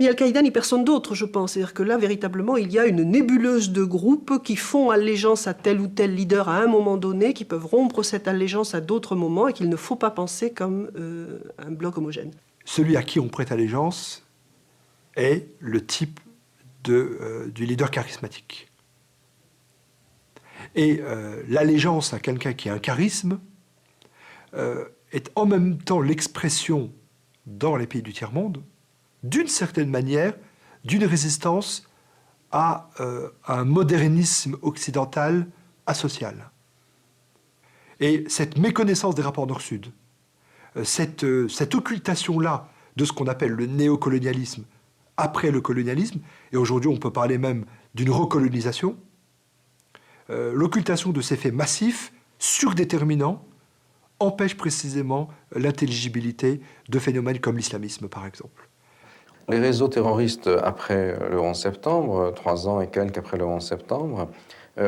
Ni Al-Qaïda ni personne d'autre, je pense. C'est-à-dire que là, véritablement, il y a une nébuleuse de groupes qui font allégeance à tel ou tel leader à un moment donné, qui peuvent rompre cette allégeance à d'autres moments et qu'il ne faut pas penser comme un bloc homogène. Celui à qui on prête allégeance est le type du leader charismatique. Et l'allégeance à quelqu'un qui a un charisme est en même temps l'expression, dans les pays du tiers-monde, d'une certaine manière, d'une résistance à un modernisme occidental asocial. Et cette méconnaissance des rapports nord-sud, cette occultation-là de ce qu'on appelle le néocolonialisme après le colonialisme, et aujourd'hui on peut parler même d'une recolonisation, l'occultation de ces faits massifs, surdéterminants, empêche précisément l'intelligibilité de phénomènes comme l'islamisme, par exemple. Les réseaux terroristes après le 11 septembre, 3 ans et quelques après le 11 septembre,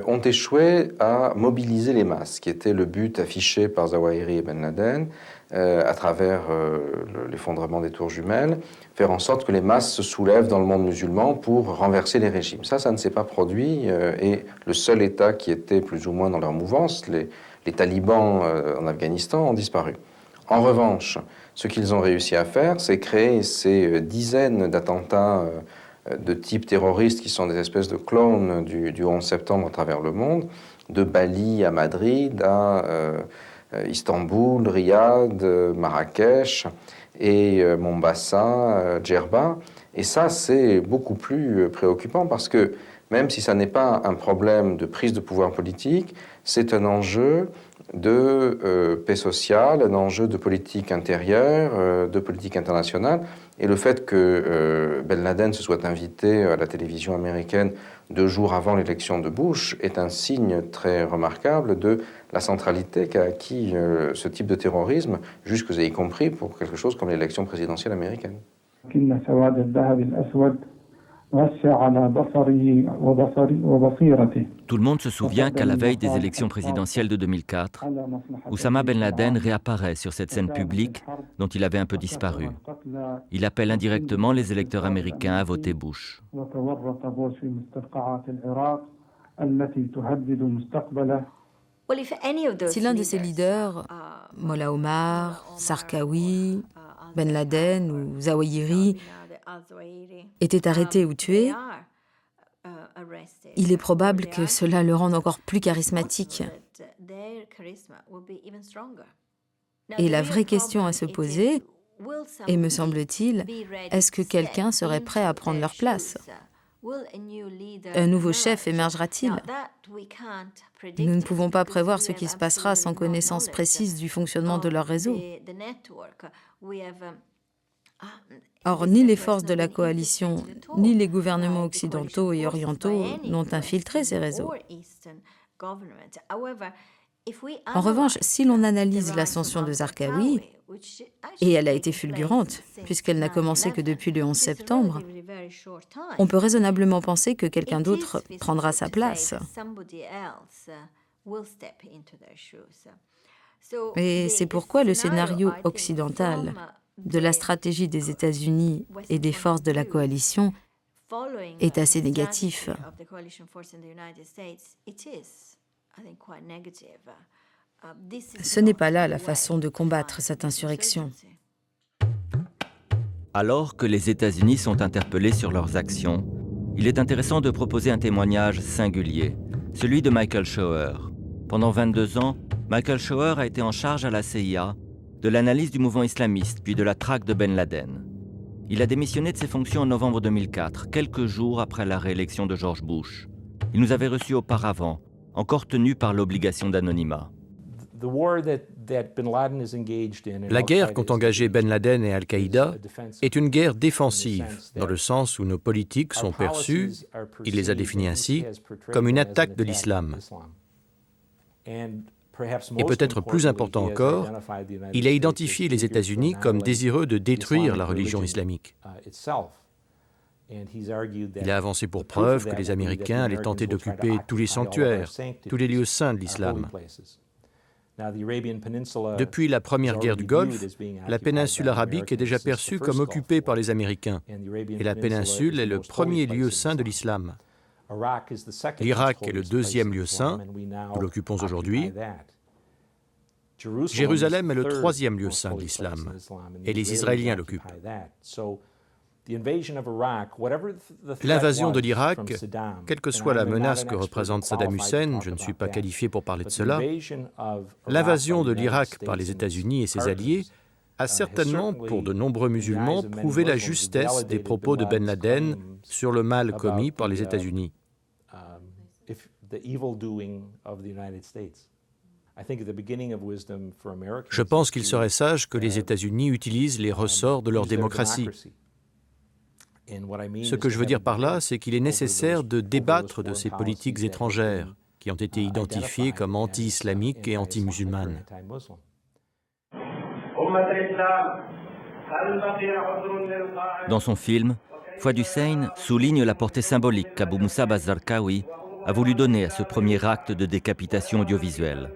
ont échoué à mobiliser les masses, qui était le but affiché par Zawahiri et Ben Laden, à travers l'effondrement des tours jumelles, faire en sorte que les masses se soulèvent dans le monde musulman pour renverser les régimes. Ça ne s'est pas produit, et le seul État qui était plus ou moins dans leur mouvance, les talibans en Afghanistan, ont disparu. En revanche, ce qu'ils ont réussi à faire, c'est créer ces dizaines d'attentats de type terroriste qui sont des espèces de clones du 11 septembre à travers le monde, de Bali à Madrid, à Istanbul, Riyad, Marrakech et Mombasa, Djerba. Et ça, c'est beaucoup plus préoccupant parce que même si ça n'est pas un problème de prise de pouvoir politique, c'est un enjeu de paix sociale, un enjeu de politique intérieure, de politique internationale. Et le fait que Ben Laden se soit invité à la télévision américaine 2 jours avant l'élection de Bush est un signe très remarquable de la centralité qu'a acquis ce type de terrorisme, jusque y compris pour quelque chose comme l'élection présidentielle américaine. Tout le monde se souvient qu'à la veille des élections présidentielles de 2004, Oussama Ben Laden réapparaît sur cette scène publique dont il avait un peu disparu. Il appelle indirectement les électeurs américains à voter Bush. Si l'un de ses leaders, Mollah Omar, Zarqawi, Ben Laden ou Zawahiri, était arrêté ou tué, il est probable que cela le rende encore plus charismatique. Et la vraie question à se poser est, me semble-t-il, est-ce que quelqu'un serait prêt à prendre leur place ? Un nouveau chef émergera-t-il ? Nous ne pouvons pas prévoir ce qui se passera sans connaissance précise du fonctionnement de leur réseau. Or, ni les forces de la coalition, ni les gouvernements occidentaux et orientaux n'ont infiltré ces réseaux. En revanche, si l'on analyse l'ascension de Zarqawi, et elle a été fulgurante, puisqu'elle n'a commencé que depuis le 11 septembre, on peut raisonnablement penser que quelqu'un d'autre prendra sa place. Et c'est pourquoi le scénario occidental de la stratégie des États-Unis et des forces de la coalition est assez négatif. Ce n'est pas là la façon de combattre cette insurrection. Alors que les États-Unis sont interpellés sur leurs actions, il est intéressant de proposer un témoignage singulier, celui de Michael Schauer. Pendant 22 ans, Michael Schauer a été en charge à la CIA de l'analyse du mouvement islamiste, puis de la traque de Ben Laden. Il a démissionné de ses fonctions en novembre 2004, quelques jours après la réélection de George Bush. Il nous avait reçus auparavant, encore tenus par l'obligation d'anonymat. La guerre qu'ont engagée Ben Laden et Al-Qaïda est une guerre défensive, dans le sens où nos politiques sont perçues, il les a définies ainsi, comme une attaque de l'islam. Et peut-être plus important encore, il a identifié les États-Unis comme désireux de détruire la religion islamique. Il a avancé pour preuve que les Américains allaient tenter d'occuper tous les sanctuaires, tous les lieux saints de l'islam. Depuis la première guerre du Golfe, la péninsule arabique est déjà perçue comme occupée par les Américains, et la péninsule est le premier lieu saint de l'islam. L'Irak est le deuxième lieu saint, nous l'occupons aujourd'hui. Jérusalem est le troisième lieu saint de l'islam, et les Israéliens l'occupent. L'invasion de l'Irak, quelle que soit la menace que représente Saddam Hussein, je ne suis pas qualifié pour parler de cela, l'invasion de l'Irak par les États-Unis et ses alliés a certainement, pour de nombreux musulmans, prouvé la justesse des propos de Ben Laden sur le mal commis par les États-Unis. Je pense qu'il serait sage que les États-Unis utilisent les ressorts de leur démocratie. Ce que je veux dire par là, c'est qu'il est nécessaire de débattre de ces politiques étrangères qui ont été identifiées comme anti-islamiques et anti-musulmanes. Dans son film, Fouad Hussein souligne la portée symbolique qu'Abou Musab az-Zarqawi a voulu donner à ce premier acte de décapitation audiovisuelle.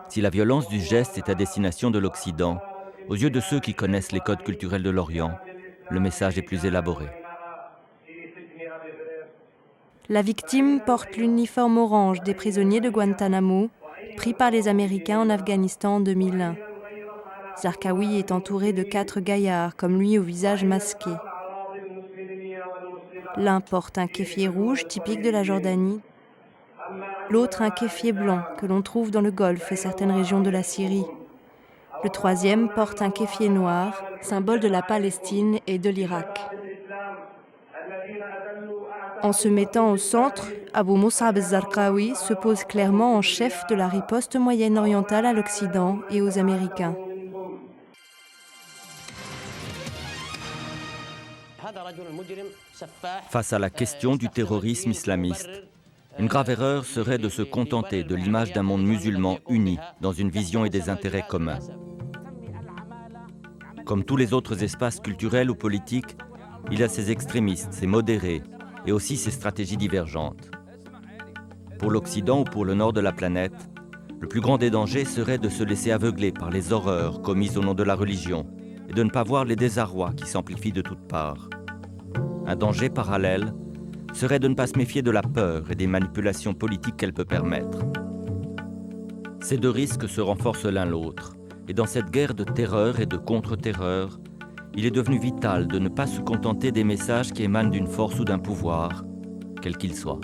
Si la violence du geste est à destination de l'Occident, aux yeux de ceux qui connaissent les codes culturels de l'Orient, le message est plus élaboré. La victime porte l'uniforme orange des prisonniers de Guantanamo, pris par les Américains en Afghanistan en 2001. Zarqawi est entouré de 4 gaillards, comme lui au visage masqué. L'un porte un kéfier rouge typique de la Jordanie, l'autre un kéfier blanc que l'on trouve dans le Golfe et certaines régions de la Syrie. Le troisième porte un kéfier noir, symbole de la Palestine et de l'Irak. En se mettant au centre, Abou Musab az-Zarqawi se pose clairement en chef de la riposte moyenne-orientale à l'Occident et aux Américains. Face à la question du terrorisme islamiste, une grave erreur serait de se contenter de l'image d'un monde musulman uni dans une vision et des intérêts communs. Comme tous les autres espaces culturels ou politiques, il a ses extrémistes, ses modérés et aussi ses stratégies divergentes. Pour l'Occident ou pour le nord de la planète, le plus grand des dangers serait de se laisser aveugler par les horreurs commises au nom de la religion et de ne pas voir les désarrois qui s'amplifient de toutes parts. Un danger parallèle serait de ne pas se méfier de la peur et des manipulations politiques qu'elle peut permettre. Ces deux risques se renforcent l'un l'autre, et dans cette guerre de terreur et de contre-terreur, il est devenu vital de ne pas se contenter des messages qui émanent d'une force ou d'un pouvoir, quel qu'il soit.